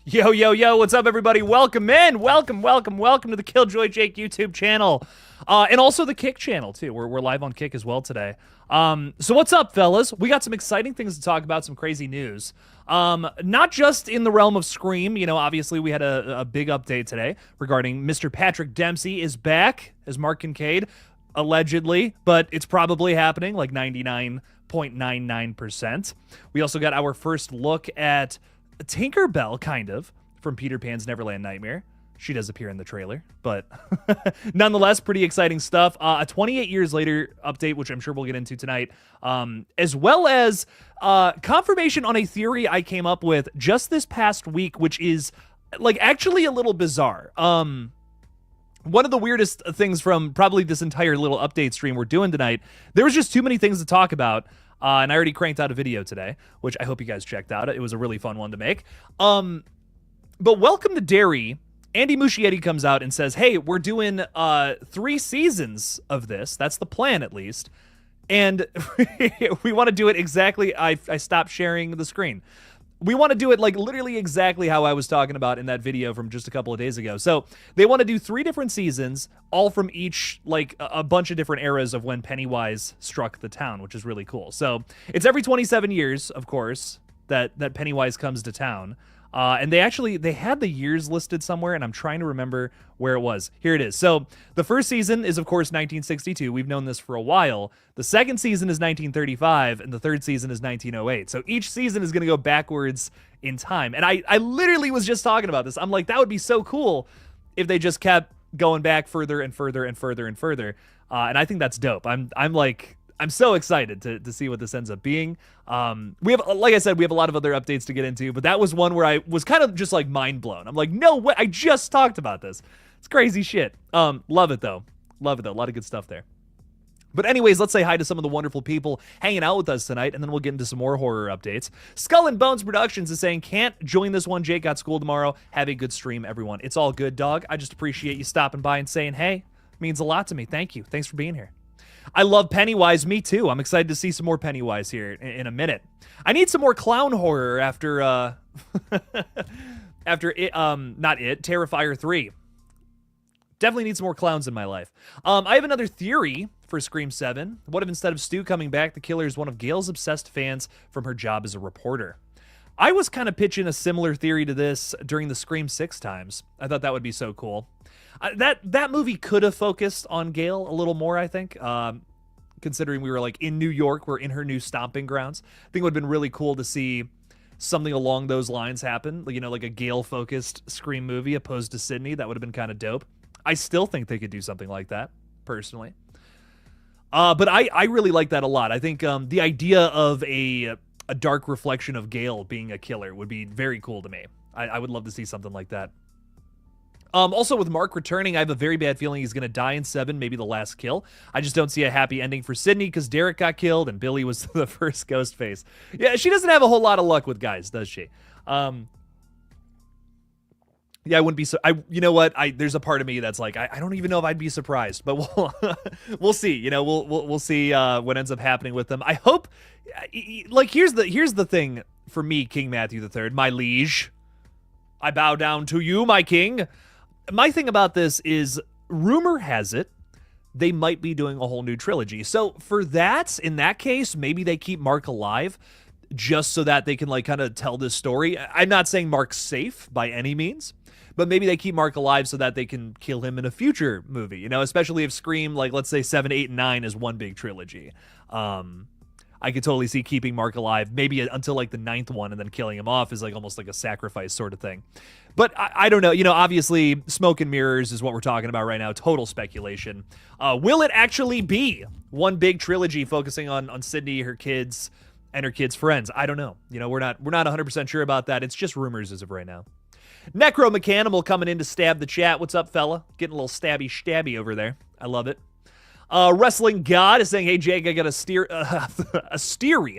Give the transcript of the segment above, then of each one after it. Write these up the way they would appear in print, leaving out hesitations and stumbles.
Yo, yo, yo, what's up, everybody? Welcome in. Welcome to the KillJoy Jake YouTube channel. And also the Kick channel, too. We're live on Kick as well today. So what's up, fellas? We got some exciting things to talk about, some crazy news. Not just in the realm of Scream. You know, obviously we had a big update today regarding Mr. Patrick Dempsey is back as Mark Kincaid, allegedly, but it's probably happening, like 99.99%. We also got our first look at Tinkerbell, kind of, from Peter Pan's Neverland Nightmare. She does appear in the trailer, but nonetheless, pretty exciting stuff. A 28 years later update, which I'm sure we'll get into tonight, as well as confirmation on a theory I came up with just this past week, which is, like, actually a little bizarre. One of the weirdest things from probably this entire little update stream we're doing tonight, there was just too many things to talk about. And I already cranked out a video today, which I hope you guys checked out. It was a really fun one to make. But Welcome to Derry. Andy Muschietti comes out and says, hey, we're doing 3 seasons of this. That's the plan, at least. And we want to do it exactly. I stopped sharing the screen. We want to do it like literally exactly how I was talking about in that video from just a couple of days ago. So they want to do 3 different seasons, all from each, like, a bunch of different eras of when Pennywise struck the town, which is really cool. So it's every 27 years, of course, that Pennywise comes to town. And they had the years listed somewhere, and I'm trying to remember where it was. Here it is. So the first season is, of course, 1962. We've known this for a while. The second season is 1935, and the third season is 1908. So each season is going to go backwards in time. And I literally was just talking about this. I'm like, that would be so cool if they just kept going back further and further and further and further. And I think that's dope. I'm so excited to see what this ends up being. We have, like I said, we have a lot of other updates to get into, but that was one where I was kind of just like mind blown. I'm like, no way, I just talked about this. It's crazy shit. Love it though. Love it though. A lot of good stuff there. But anyways, let's say hi to some of the wonderful people hanging out with us tonight, and then we'll get into some more horror updates. Skull and Bones Productions is saying, can't join this one. Jake got school tomorrow. Have a good stream, everyone. It's all good, dog. I just appreciate you stopping by and saying, hey, it means a lot to me. Thank you. Thanks for being here. I love Pennywise. Me too. I'm excited to see some more Pennywise here in a minute. I need some more clown horror after after it, not it, Terrifier 3. Definitely need some more clowns in my life. I have another theory for Scream 7. What if instead of Stu coming back, the killer is one of Gail's obsessed fans from her job as a reporter? I was kind of pitching a similar theory to this during the Scream 6 times. I thought that would be so cool. That movie could have focused on Gail a little more, I think, considering we were like in New York, we're in her new stomping grounds. I think it would have been really cool to see something along those lines happen, you know, like a Gail-focused Scream movie opposed to Sydney. That would have been kind of dope. I still think they could do something like that, personally. But I really like that a lot. I think the idea of a dark reflection of Gail being a killer would be very cool to me. I would love to see something like that. Also, with Mark returning, I have a very bad feeling he's going to die in 7, maybe the last kill. I just don't see a happy ending for Sydney because Derek got killed and Billy was the first Ghostface. Yeah, she doesn't have a whole lot of luck with guys, does she? Yeah, I wouldn't be so. You know what? There's a part of me that's like, I don't even know if I'd be surprised, but we'll see. You know, we'll see what ends up happening with them. I hope. Like, here's the thing for me, King Matthew III, my liege. I bow down to you, my king. My thing about this is, rumor has it, they might be doing a whole new trilogy. So for that, in that case, maybe they keep Mark alive just so that they can, like, kind of tell this story. I'm not saying Mark's safe by any means, but maybe they keep Mark alive so that they can kill him in a future movie, you know, especially if Scream, like, let's say 7, 8, and 9 is one big trilogy. I could totally see keeping Mark alive, maybe until like the 9th one, and then killing him off is like almost like a sacrifice sort of thing. But I don't know. You know, obviously, smoke and mirrors is what we're talking about right now. Total speculation. Will it actually be one big trilogy focusing on Sydney, her kids, and her kids' friends? I don't know. You know, we're not 100% sure about that. It's just rumors as of right now. Necro Mechanimal coming in to stab the chat. What's up, fella? Getting a little stabby over there. I love it. Wrestling God is saying, hey, Jake, I got a steery. A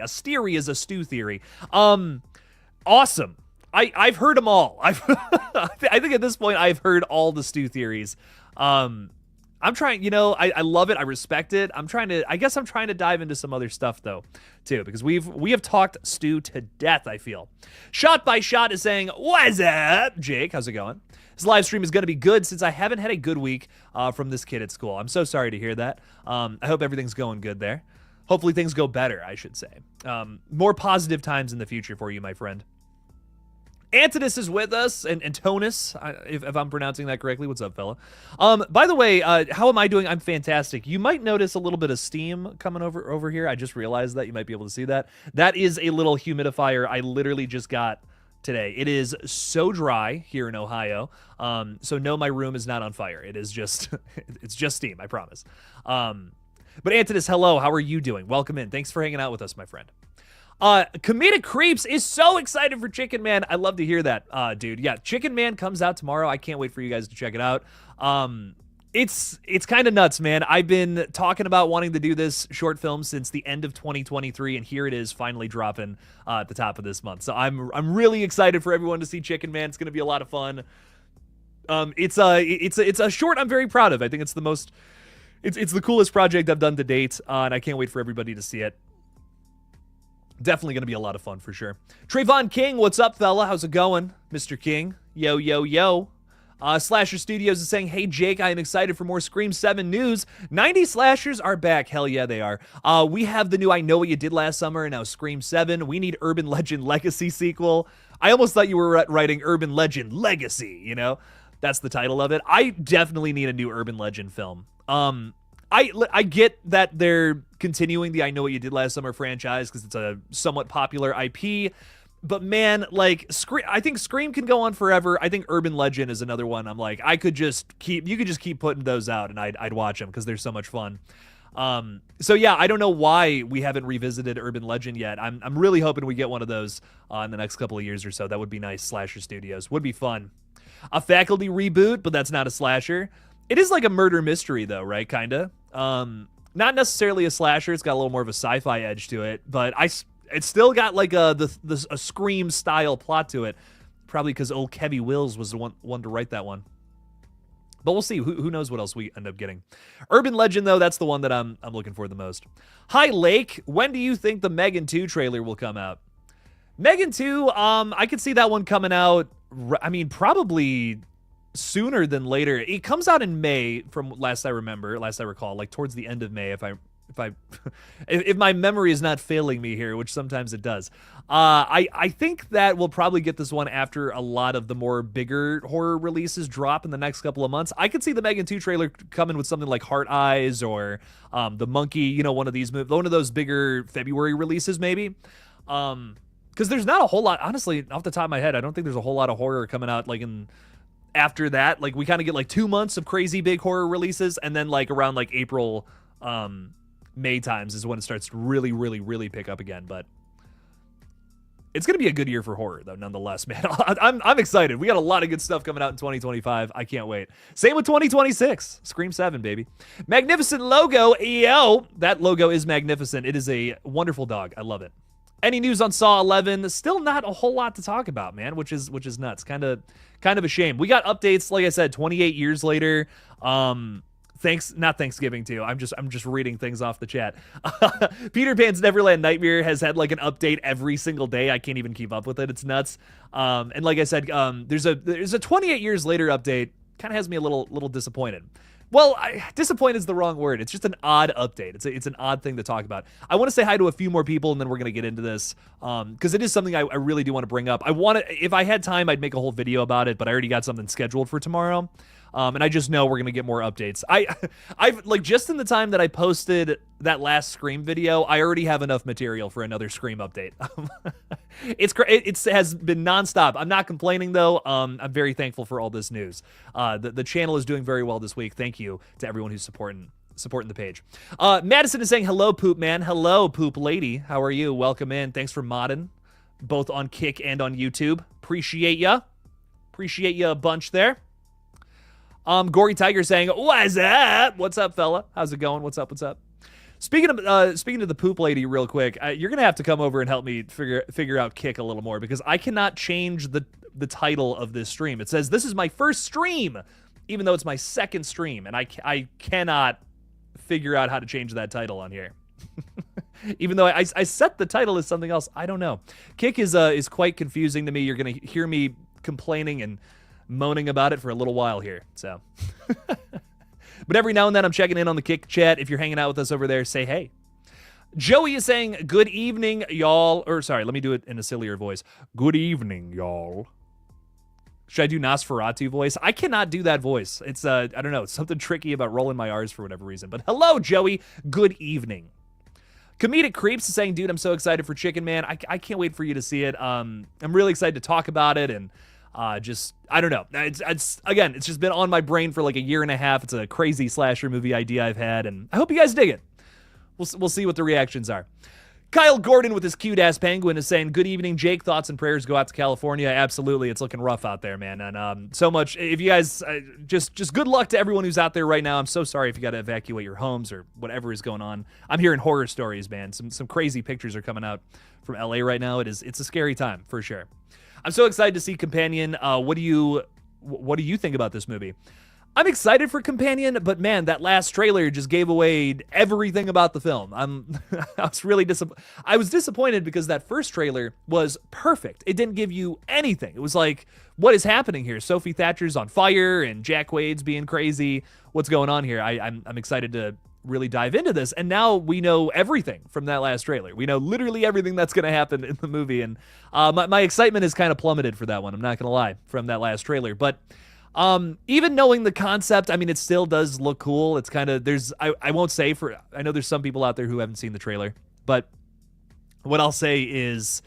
steery is a stew theory. Awesome. I've heard them all. I think at this point I've heard all the stew theories. I I'm trying, I love it. I respect it. I guess I'm trying to dive into some other stuff though, too, because we have talked Stu to death, I feel. Shot by Shot is saying, what's up, Jake? How's it going? This live stream is going to be good since I haven't had a good week from this kid at school. I'm so sorry to hear that. I hope everything's going good there. Hopefully things go better, I should say. More positive times in the future for you, my friend. Antidus is with us, and Tonus, if I'm pronouncing that correctly. What's up, fella? By the way, how am I doing? I'm fantastic. You might notice a little bit of steam coming over here. I just realized that. You might be able to see that. That is a little humidifier I literally just got today. It is so dry here in Ohio. So no, my room is not on fire. It is just, it's just steam, I promise. But Antidus, hello. How are you doing? Welcome in. Thanks for hanging out with us, my friend. Comedic Creeps is so excited for Chicken Man. I love to hear that, dude. Yeah, Chicken Man comes out tomorrow. I can't wait for you guys to check it out. It's kind of nuts, man. I've been talking about wanting to do this short film since the end of 2023, and here it is finally dropping at the top of this month. So I'm really excited for everyone to see Chicken Man. It's going to be a lot of fun. It's a short I'm very proud of. I think it's the most, it's the coolest project I've done to date, and I can't wait for everybody to see it. Definitely going to be a lot of fun for sure. Trayvon King, what's up, fella? How's it going, Mr. King? Yo, yo, yo. Slasher Studios is saying, hey, Jake, I am excited for more Scream 7 news. 90 slashers are back. Hell yeah, they are. We have the new I Know What You Did Last Summer and now Scream 7. We need Urban Legend Legacy sequel. I almost thought you were writing Urban Legend Legacy, you know? That's the title of it. I definitely need a new Urban Legend film. I get that they're continuing the I Know What You Did Last Summer franchise because it's a somewhat popular IP, but man, like, I think Scream can go on forever. I think Urban Legend is another one. I'm like, you could just keep putting those out and I'd watch them because they're so much fun. So yeah, I don't know why we haven't revisited Urban Legend yet. I'm really hoping we get one of those in the next couple of years or so. That would be nice. Slasher Studios would be fun. A Faculty reboot, but that's not a slasher. It is like a murder mystery though, right? Kinda. Not necessarily a slasher. It's got a little more of a sci-fi edge to it, but it's still got like a Scream style plot to it. Probably because old Kevy Wills was the one to write that one. But we'll see. Who knows what else we end up getting. Urban Legend though, that's the one that I'm looking for the most. Hi Lake, when do you think the Megan 2 trailer will come out? Megan 2, I could see that one coming out. I mean, probably sooner than later. It comes out in May, from last I recall, like towards the end of May, if my memory is not failing me here, which sometimes it does. I think that we'll probably get this one after a lot of the more bigger horror releases drop in the next couple of months. I could see the Megan 2 trailer coming with something like Heart Eyes or The Monkey, one of those bigger February releases maybe. Because there's not a whole lot, honestly, off the top of my head, I don't think there's a whole lot of horror coming out like after that. Like we kind of get like 2 months of crazy big horror releases, and then like around like April, May times is when it starts to really, really, really pick up again. But it's gonna be a good year for horror though, nonetheless, man. I'm excited. We got a lot of good stuff coming out in 2025. I can't wait. Same with 2026. Scream 7, baby. Magnificent logo, yo. That logo is magnificent. It is a wonderful dog. I love it. Any news on Saw 11? Still not a whole lot to talk about, man, which is nuts. Kind of a shame. We got updates, like I said, 28 years later. Not Thanksgiving too. I'm just reading things off the chat. Peter Pan's Neverland Nightmare has had like an update every single day. I can't even keep up with it. It's nuts. And like I said, there's a 28 years later update. Kind of has me a little disappointed. Well, disappointed is the wrong word. It's just an odd update. It's an odd thing to talk about. I want to say hi to a few more people, and then we're going to get into this, because it is something I really do want to bring up. If I had time, I'd make a whole video about it, but I already got something scheduled for tomorrow. And I just know we're going to get more updates. I've like, just in the time that I posted that last Scream video, I already have enough material for another Scream update. It has been nonstop. I'm not complaining though. I'm very thankful for all this news. The channel is doing very well this week. Thank you to everyone who's supporting the page. Madison is saying, hello, Poop Man. Hello, Poop Lady. How are you? Welcome in. Thanks for modding, both on Kick and on YouTube. Appreciate ya a bunch there. Gory Tiger saying, what's up? What's up, fella? How's it going? What's up? Speaking of the Poop Lady real quick, you're going to have to come over and help me figure out Kick a little more, because I cannot change the title of this stream. It says, this is my first stream even though it's my second stream, and I cannot figure out how to change that title on here. Even though I set the title as something else, I don't know. Kick is quite confusing to me. You're gonna hear me complaining and moaning about it for a little while here. So, but every now and then I'm checking in on the Kick chat. If you're hanging out with us over there, say hey. Joey is saying good evening, y'all. Or sorry, let me do it in a sillier voice. Good evening, y'all. Should I do Nosferatu voice? I cannot do that voice. It's I don't know. It's something tricky about rolling my R's for whatever reason. But hello, Joey. Good evening. Comedic Creeps is saying, dude, I'm so excited for Chicken Man. I can't wait for you to see it. I'm really excited to talk about it, and just, I don't know. It's again, it's just been on my brain for like a year and a half. It's a crazy slasher movie idea I've had, and I hope you guys dig it. We'll see what the reactions are. Kyle Gordon with his cute-ass penguin is saying, good evening, Jake. Thoughts and prayers go out to California. Absolutely. It's looking rough out there, man. And so much, if you guys, just good luck to everyone who's out there right now. I'm so sorry if you got to evacuate your homes or whatever is going on. I'm hearing horror stories, man. Some crazy pictures are coming out from LA right now. It's a scary time, for sure. I'm so excited to see Companion. What do you think about this movie? I'm excited for Companion, but man, that last trailer just gave away everything about the film. I was disappointed because that first trailer was perfect. It didn't give you anything. It was like, what is happening here? Sophie Thatcher's on fire and Jack Quaid's being crazy. What's going on here? I'm excited to really dive into this, and now we know everything from that last trailer. We know literally everything that's going to happen in the movie, and my excitement is kind of plummeted for that one. I'm not going to lie, from that last trailer, but even knowing the concept, I mean, it still does look cool. It's kind of, I won't say I know there's some people out there who haven't seen the trailer, but what I'll say is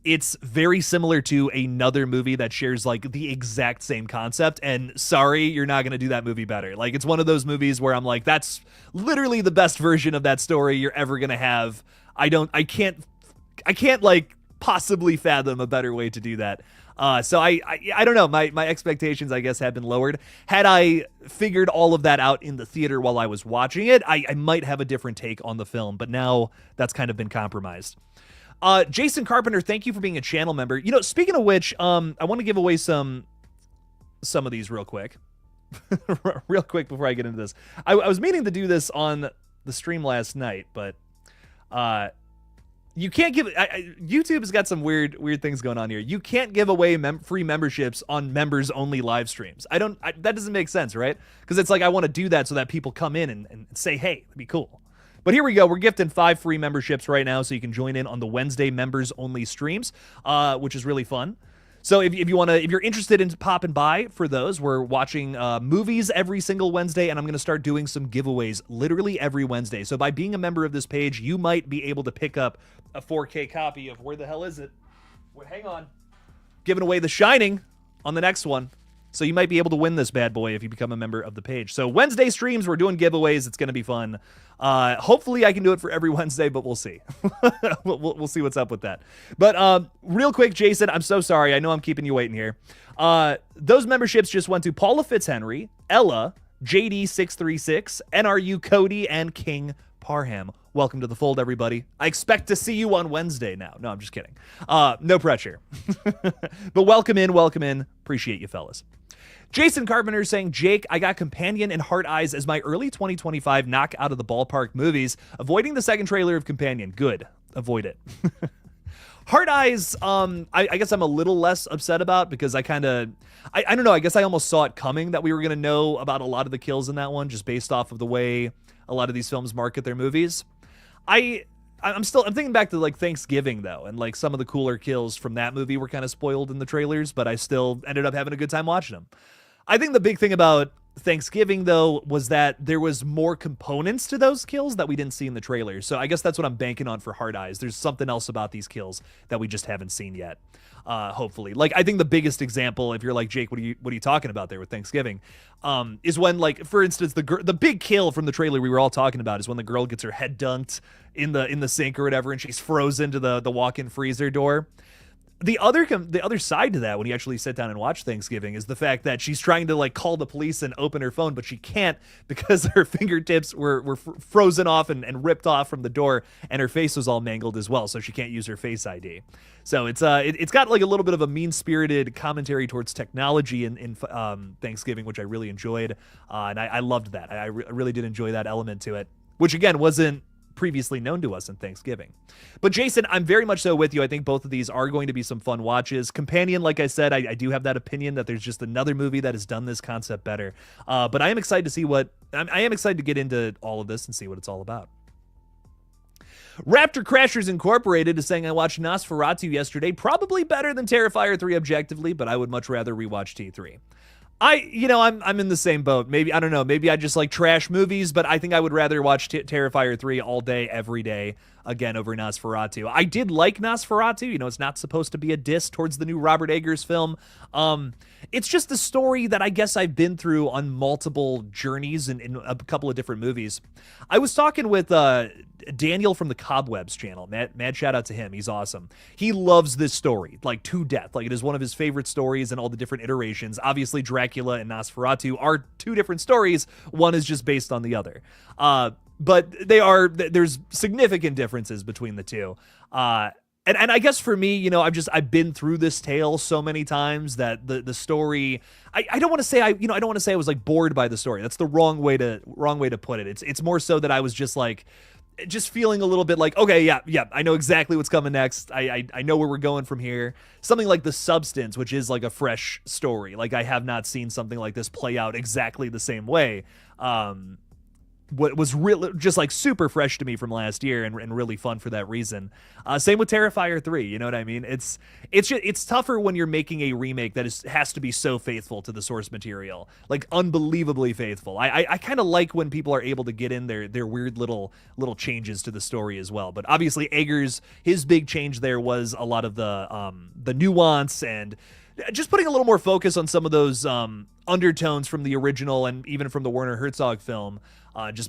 it's very similar to another movie that shares like the exact same concept, and sorry, you're not going to do that movie better. Like, it's one of those movies where I'm like, that's literally the best version of that story you're ever going to have. I can't like possibly fathom a better way to do that. So I don't know. My expectations, I guess, have been lowered. Had I figured all of that out in the theater while I was watching it, I might have a different take on the film, but now that's kind of been compromised. Jason Carpenter, thank you for being a channel member. You know, speaking of which, I want to give away some of these real quick. Real quick before I get into this. I was meaning to do this on the stream last night, but you can't give YouTube has got some weird things going on here. You can't give away free memberships on members only live streams. That doesn't make sense, right? Because it's like, I want to do that so that people come in and say, hey, that'd be cool. But here we go. We're gifting 5 free memberships right now, so you can join in on the Wednesday members only streams, which is really fun. So if you're interested in popping by for those, we're watching movies every single Wednesday, and I'm going to start doing some giveaways literally every Wednesday. So by being a member of this page, you might be able to pick up a 4K copy of, where the hell is it? Wait, hang on. Giving away The Shining on the next one. So you might be able to win this bad boy if you become a member of the page. So Wednesday streams, we're doing giveaways. It's going to be fun. Hopefully I can do it for every Wednesday, but we'll see. we'll see what's up with that. But real quick, Jason, I'm so sorry. I know I'm keeping you waiting here. Those memberships just went to Paula Fitzhenry, Ella, JD636, NRU Cody, and King Parham. Welcome to the fold, everybody. I expect to see you on Wednesday now. No, I'm just kidding. No pressure. But welcome in. Appreciate you, fellas. Jason Carpenter saying, Jake, I got Companion and Heart Eyes as my early 2025 knock out of the ballpark movies. Avoiding the second trailer of Companion. Good. Avoid it. Heart Eyes, I guess I'm a little less upset about, because I don't know, I guess I almost saw it coming that we were going to know about a lot of the kills in that one, just based off of the way a lot of these films market their movies. I'm thinking back to like Thanksgiving though, and like some of the cooler kills from that movie were kind of spoiled in the trailers, but I still ended up having a good time watching them. I think the big thing about Thanksgiving though was that there was more components to those kills that we didn't see in the trailers. So I guess that's what I'm banking on for Hard Eyes. There's something else about these kills that we just haven't seen yet. Hopefully, like, I think the biggest example, if you're like, Jake, what are you talking about there with Thanksgiving, is when, like, for instance, the big kill from the trailer we were all talking about is when the girl gets her head dunked in the sink or whatever, and she's frozen to the walk-in freezer door. the other side to that, when you actually sit down and watch Thanksgiving, is the fact that she's trying to like call the police and open her phone, but she can't because her fingertips were frozen off and ripped off from the door, and her face was all mangled as well, so she can't use her Face ID. So it's got like a little bit of a mean-spirited commentary towards technology in Thanksgiving, which I really enjoyed, and I loved that. I really did enjoy that element to it, which again wasn't previously known to us in Thanksgiving. But Jason, I'm very much so with you. I think both of these are going to be some fun watches. Companion, like I said, I do have that opinion that there's just another movie that has done this concept better. But I am excited to see I am excited to get into all of this and see what it's all about. Raptor Crashers Incorporated is saying, I watched Nosferatu yesterday. Probably better than Terrifier 3 objectively, but I would much rather rewatch T3. I'm in the same boat. Maybe, I don't know, maybe I just like trash movies, but I think I would rather watch Terrifier 3 all day, every day, again, over Nosferatu. I did like Nosferatu. It's not supposed to be a diss towards the new Robert Eggers film. It's just a story that I guess I've been through on multiple journeys in a couple of different movies. I was talking with Daniel from the Cobwebs channel. Mad shout out to him. He's awesome. He loves this story, like to death. Like it is one of his favorite stories and all the different iterations. Obviously, Dracula and Nosferatu are two different stories. One is just based on the other. But there's significant differences between the two. And I guess for me, I've been through this tale so many times that the story, I don't want to say I don't want to say I was like bored by the story. That's the wrong way to put it. It's more so that I was just like, feeling a little bit like, okay, yeah, I know exactly what's coming next. I know where we're going from here. Something like The Substance, which is like a fresh story. Like I have not seen something like this play out exactly the same way. What was really just like super fresh to me from last year and really fun for that reason. Same with Terrifier 3, you know what I mean? It's tougher when you're making a remake that has to be so faithful to the source material, like unbelievably faithful. I kind of like when people are able to get in their weird little changes to the story as well. But obviously Eggers, his big change there was a lot of the nuance and just putting a little more focus on some of those undertones from the original and even from the Werner Herzog film,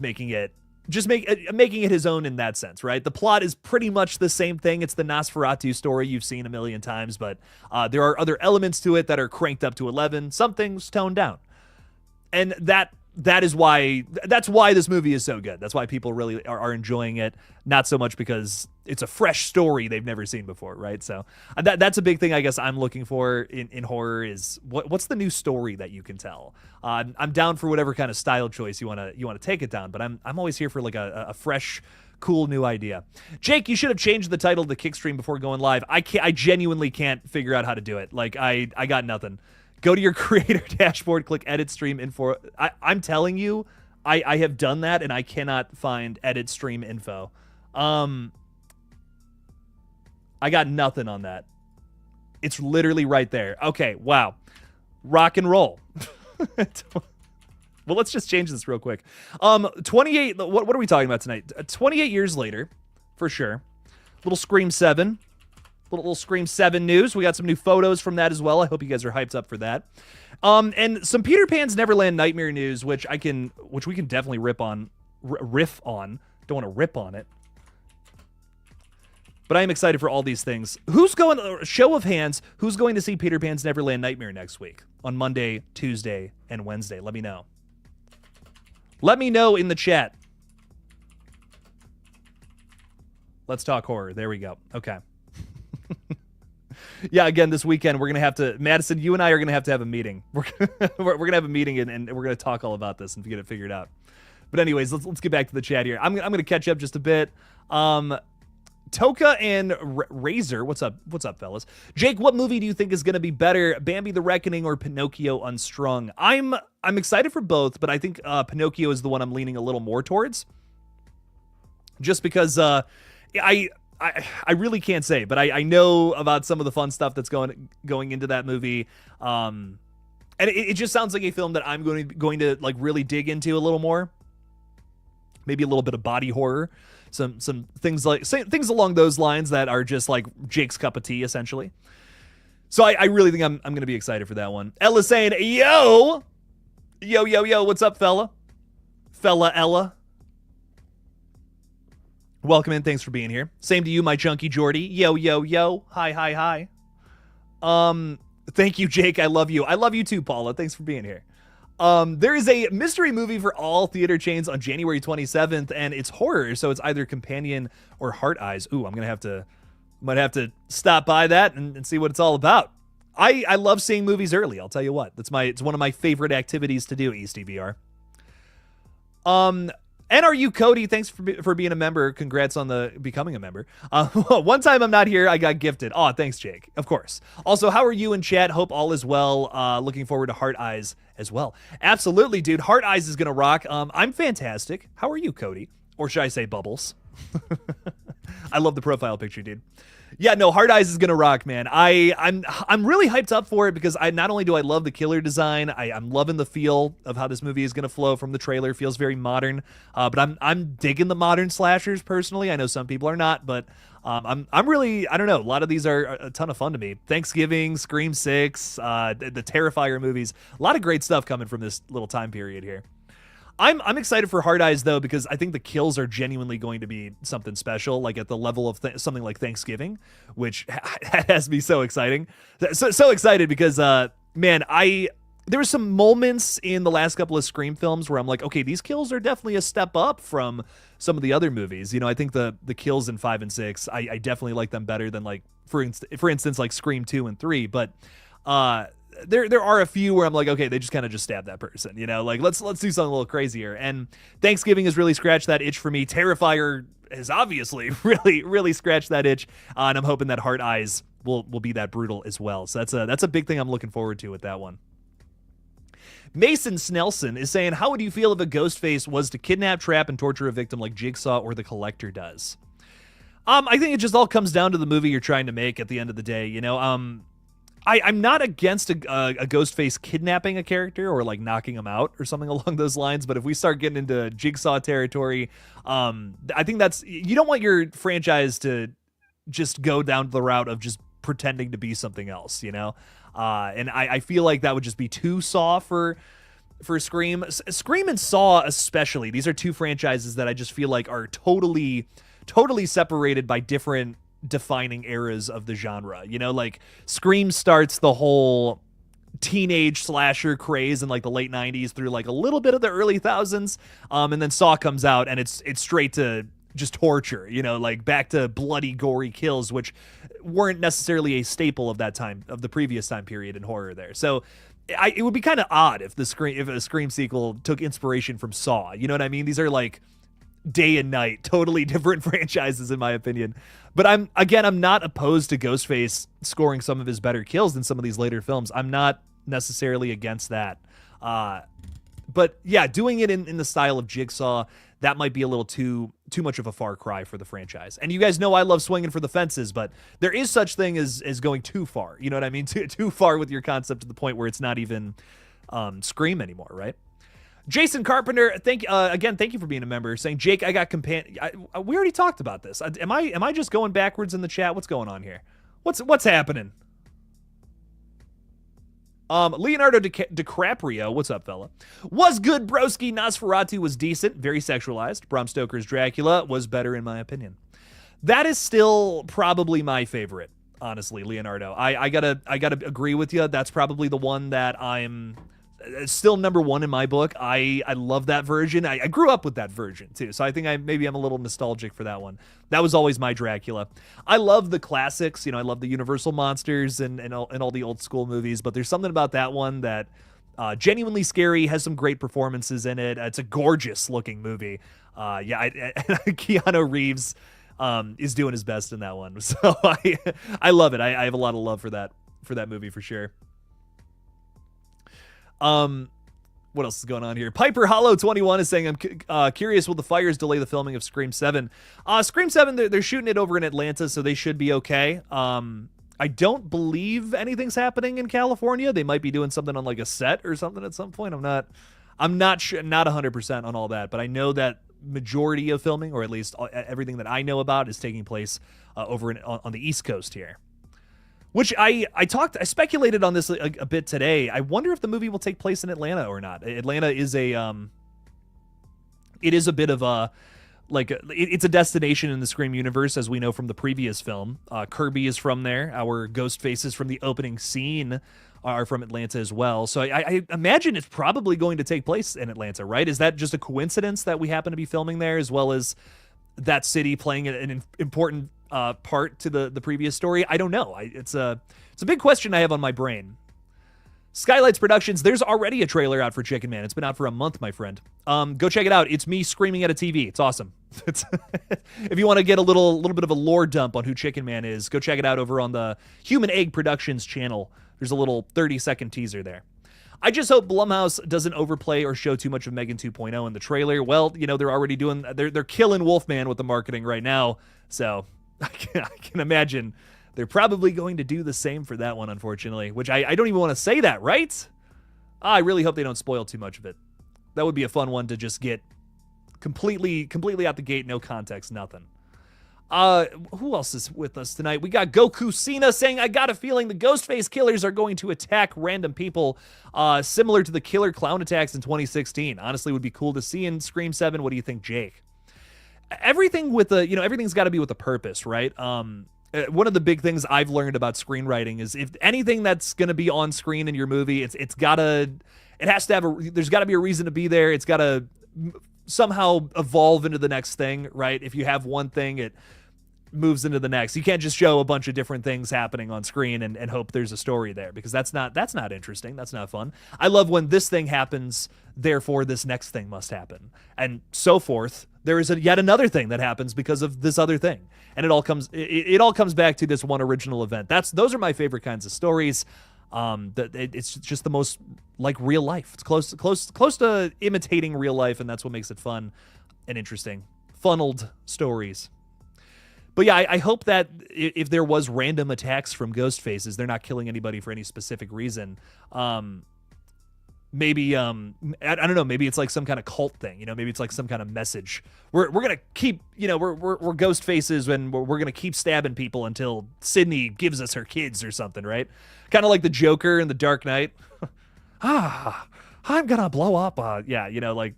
making it his own in that sense, right? The plot is pretty much the same thing. It's the Nosferatu story you've seen a million times, but there are other elements to it that are cranked up to 11. Some things toned down, and that's why this movie is so good. That's why people really are enjoying it, not so much because it's a fresh story they've never seen before, right? So that's a big thing I guess I'm looking for in horror is what's the new story that you can tell. I'm down for whatever kind of style choice you want to take it down, but I'm always here for like a fresh, cool new idea. Jake, you should have changed the title to Kickstream before going live. I genuinely can't figure out how to do it. Like I got nothing. Go to your creator dashboard, click edit stream info. I'm telling you, I have done that and I cannot find edit stream info. I got nothing on that. It's literally right there. Okay, wow. Rock and roll. Well, let's just change this real quick. 28, what are we talking about tonight? 28 years later, for sure. Little Scream 7. Little Scream 7 news. We got some new photos from that as well. I hope you guys are hyped up for that. And some Peter Pan's Neverland Nightmare news, which we can definitely riff on. Don't want to rip on it. But I am excited for all these things. Show of hands, who's going to see Peter Pan's Neverland Nightmare next week? On Monday, Tuesday, and Wednesday. Let me know. Let me know in the chat. Let's talk horror. There we go. Okay. Yeah, again, this weekend, we're going to have to... Madison, you and I are going to have a meeting. We're going to have a meeting, and we're going to talk all about this and get it figured out. But anyways, let's get back to the chat here. I'm going to catch up just a bit. Toka and Razor, what's up, fellas? Jake, what movie do you think is going to be better, Bambi the Reckoning or Pinocchio Unstrung? I'm excited for both, but I think Pinocchio is the one I'm leaning a little more towards. Just because I really can't say, but I know about some of the fun stuff that's going into that movie. And it just sounds like a film that I'm going to like really dig into a little more. Maybe a little bit of body horror. Some things things along those lines that are just like Jake's cup of tea, essentially. So I really think I'm going to be excited for that one. Ella's saying, yo, what's up, fella Ella? Welcome in, thanks for being here. Same to you, my chunky Jordy. Yo, hi. Thank you, Jake. I love you. I love you too, Paula. Thanks for being here. There is a mystery movie for all theater chains on January 27th, and it's horror, so it's either Companion or Heart Eyes. Ooh, might have to stop by that and see what it's all about. I love seeing movies early. I'll tell you what. It's one of my favorite activities to do. EastDVR. NRU Cody, thanks for being a member. Congrats on becoming a member. One time I'm not here, I got gifted. Oh, thanks, Jake. Of course. Also, how are you in chat? Hope all is well. Looking forward to Heart Eyes as well. Absolutely, dude. Heart Eyes is gonna rock. I'm fantastic. How are you, Cody? Or should I say Bubbles? I love the profile picture, dude. Yeah, no, Heart Eyes is gonna rock, man. I'm really hyped up for it because not only do I love the killer design, I'm loving the feel of how this movie is gonna flow from the trailer. It feels very modern, but I'm digging the modern slashers personally. I know some people are not, but I'm really, I don't know. A lot of these are a ton of fun to me. Thanksgiving, Scream 6, the Terrifier movies, a lot of great stuff coming from this little time period here. I'm excited for Heart Eyes, though, because I think the kills are genuinely going to be something special, like at the level of something like Thanksgiving, which has me so exciting. So excited because, man, there were some moments in the last couple of Scream films where I'm like, okay, these kills are definitely a step up from some of the other movies. You know, I think the kills in 5 and 6, I definitely like them better than, like, for instance, like Scream 2 and 3, but there are a few where I'm like, okay, they just kind of just stab that person, you know, like let's do something a little crazier. And Thanksgiving has really scratched that itch for me. Terrifier has obviously really scratched that itch, and I'm hoping that Heart Eyes will be that brutal as well. So that's a big thing I'm looking forward to with that one. Mason Snelson is saying, how would you feel if a Ghostface was to kidnap, trap, and torture a victim like Jigsaw or the Collector does? I think it just all comes down to the movie you're trying to make at the end of the day, you know. I'm not against a Ghostface kidnapping a character or like knocking him out or something along those lines, but if we start getting into Jigsaw territory, I think you don't want your franchise to just go down the route of just pretending to be something else, you know? And I feel like that would just be too Saw for Scream. Scream and Saw especially, these are two franchises that I just feel like are totally separated by different defining eras of the genre. You know, like Scream starts the whole teenage slasher craze in like the late 90s through like a little bit of the early thousands, and then Saw comes out and it's straight to just torture, you know, like back to bloody gory kills, which weren't necessarily a staple of that time, of the previous time period in horror there. So it would be kind of odd if a Scream sequel took inspiration from Saw, you know what I mean? These are like day and night, totally different franchises in my opinion. But I'm not opposed to Ghostface scoring some of his better kills in some of these later films. I'm not necessarily against that. But yeah, doing it in the style of Jigsaw, that might be a little too much of a far cry for the franchise. And you guys know I love swinging for the fences, but there is such thing as going too far. You know what I mean? Too far with your concept to the point where it's not even Scream anymore, right? Jason Carpenter, thank you for being a member. Saying, Jake, I got companion. We already talked about this. Am I just going backwards in the chat? What's going on here? What's happening? Leonardo DiCaprio, what's up, fella? Was good, broski. Nosferatu was decent, very sexualized. Bram Stoker's Dracula was better in my opinion. That is still probably my favorite, honestly, Leonardo. I gotta agree with you. That's probably the one that I'm still number one in my book. I love that version. I grew up with that version too, so I think maybe I'm a little nostalgic for that one. That was always my Dracula. I love the classics, you know, I love the Universal monsters and all the old school movies, but there's something about that one that genuinely scary, has some great performances in it. It's a gorgeous looking movie. Keanu Reeves is doing his best in that one, so I love it. I have a lot of love for that movie for sure. What else is going on here? Piper Hollow 21 is saying, I'm curious, will the fires delay the filming of Scream 7? Scream 7, they're shooting it over in Atlanta, so they should be okay. I don't believe anything's happening in California. They might be doing something on like a set or something at some point. I'm not sure, not 100% on all that, but I know that majority of filming, or at least everything that I know about, is taking place over on the East Coast here. Which I speculated on this a bit today. I wonder if the movie will take place in Atlanta or not. Atlanta is it is a bit of it's a destination in the Scream universe, as we know from the previous film. Kirby is from there. Our Ghostface is from the opening scene are from Atlanta as well. So I imagine it's probably going to take place in Atlanta, right? Is that just a coincidence that we happen to be filming there, as well as that city playing an important part to the previous story? I don't know. It's a big question I have on my brain. Skylights Productions, there's already a trailer out for Chicken Man. It's been out for a month, my friend. Go check it out. It's me screaming at a TV. It's awesome. If you want to get a little bit of a lore dump on who Chicken Man is, go check it out over on the Human Egg Productions channel. There's a little 30-second teaser there. I just hope Blumhouse doesn't overplay or show too much of Megan 2.0 in the trailer. Well, they're already doing, they're killing Wolfman with the marketing right now. So I can imagine they're probably going to do the same for that one, unfortunately, which I don't even want to say that, right? I really hope they don't spoil too much of it. That would be a fun one to just get completely out the gate, no context, nothing. Who else is with us tonight? We got Goku Cena saying, I got a feeling the Ghostface killers are going to attack random people, similar to the killer clown attacks in 2016. Honestly, would be cool to see in Scream 7. What do you think, Jake? Everything with everything's got to be with a purpose, right? One of the big things I've learned about screenwriting is if anything that's going to be on screen in your movie, there's got to be a reason to be there. It's got to somehow evolve into the next thing, right? If you have one thing, it moves into the next. You can't just show a bunch of different things happening on screen and hope there's a story there, because that's not interesting. That's not fun. I love when this thing happens, therefore this next thing must happen, and so forth. There is yet another thing that happens because of this other thing, and it all comes back to this one original event. Those are my favorite kinds of stories. It's just the most like real life. It's close to imitating real life, and that's what makes it fun and interesting. Funneled stories. But yeah, I hope that if there was random attacks from Ghostfaces, they're not killing anybody for any specific reason. Maybe I don't know. Maybe it's like some kind of cult thing. Maybe it's like some kind of message. We're gonna keep we're Ghostfaces, and we're gonna keep stabbing people until Sydney gives us her kids or something, right? Kind of like the Joker in The Dark Knight. I'm gonna blow up. Yeah, like.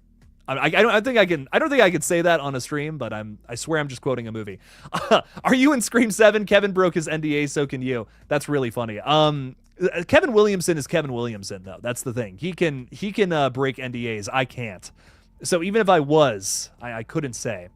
I don't think I can say that on a stream, but I swear I'm just quoting a movie. Are you in Scream 7? Kevin broke his NDA, so can you. That's really funny. Kevin Williamson is Kevin Williamson, though. That's the thing. He can break NDAs. I can't. So even if I was, I couldn't say.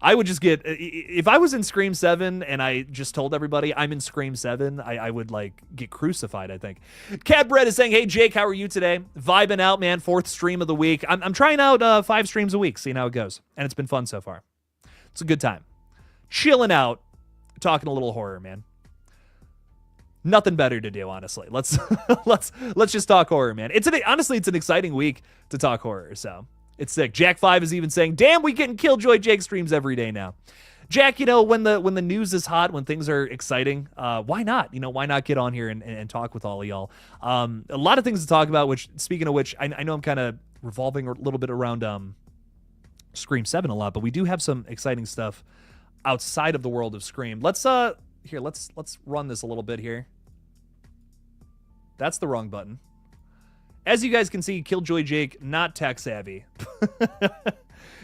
I would just if I was in Scream 7 and I just told everybody I'm in Scream 7, I would get crucified, I think. Cadbread is saying, hey Jake, how are you today? Vibing out, man. 4th stream of the week. I'm trying out 5 streams a week, seeing how it goes. And it's been fun so far. It's a good time. Chilling out, talking a little horror, man. Nothing better to do, honestly. Let's just talk horror, man. Honestly, it's an exciting week to talk horror, so it's sick. Jack 5 is even saying, damn, we getting KillJoy Jake streams every day now. Jack, when the news is hot, when things are exciting, why not? Why not get on here and talk with all of y'all? A lot of things to talk about, which, speaking of which, I know I'm kind of revolving a little bit around Scream 7 a lot, but we do have some exciting stuff outside of the world of Scream. Let's run this a little bit here. That's the wrong button. As you guys can see, KillJoy Jake, not tech savvy.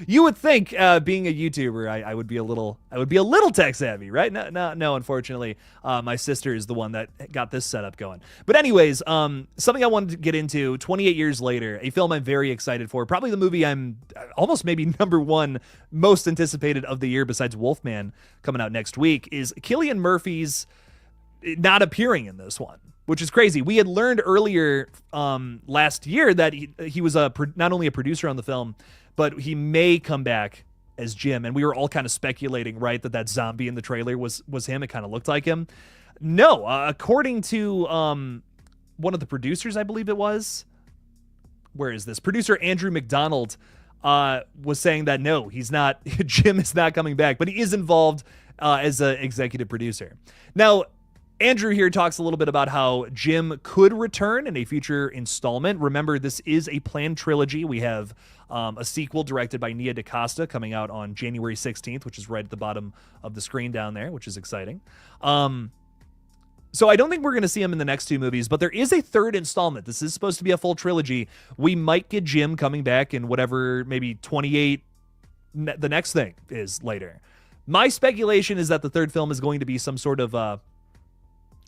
You would think, being a YouTuber, I would be a little tech savvy, right? No, unfortunately, my sister is the one that got this setup going. But anyways, something I wanted to get into, 28 years later, a film I'm very excited for, probably the movie I'm almost maybe #1 most anticipated of the year besides Wolfman coming out next week, is Cillian Murphy's not appearing in this one, which is crazy. We had learned earlier last year that he was not only a producer on the film, but he may come back as Jim. And we were all kind of speculating, right, that zombie in the trailer was him. It kind of looked like him. No, according to one of the producers, I believe it was. Where is this? Producer Andrew McDonald was saying that no, he's not. Jim is not coming back, but he is involved as an executive producer. Now, Andrew here talks a little bit about how Jim could return in a future installment. Remember, this is a planned trilogy. We have a sequel directed by Nia DaCosta coming out on January 16th, which is right at the bottom of the screen down there, which is exciting. So So I don't think we're going to see him in the next two movies, but there is a third installment. This is supposed to be a full trilogy. We might get Jim coming back in whatever, maybe 28, the next thing is later. My speculation is that the third film is going to be some sort of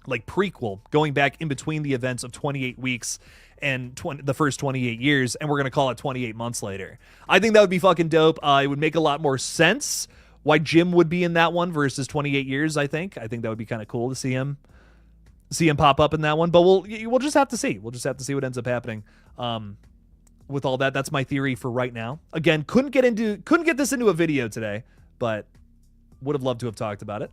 like prequel, going back in between the events of 28 weeks and the first 28 years, and we're going to call it 28 months later. I think that would be fucking dope. It would make a lot more sense why Jim would be in that one versus 28 years, I think. I think that would be kind of cool to see him pop up in that one, but we'll just have to see. We'll just have to see what ends up happening. With all that, that's my theory for right now. Again, couldn't get this into a video today, but would have loved to have talked about it.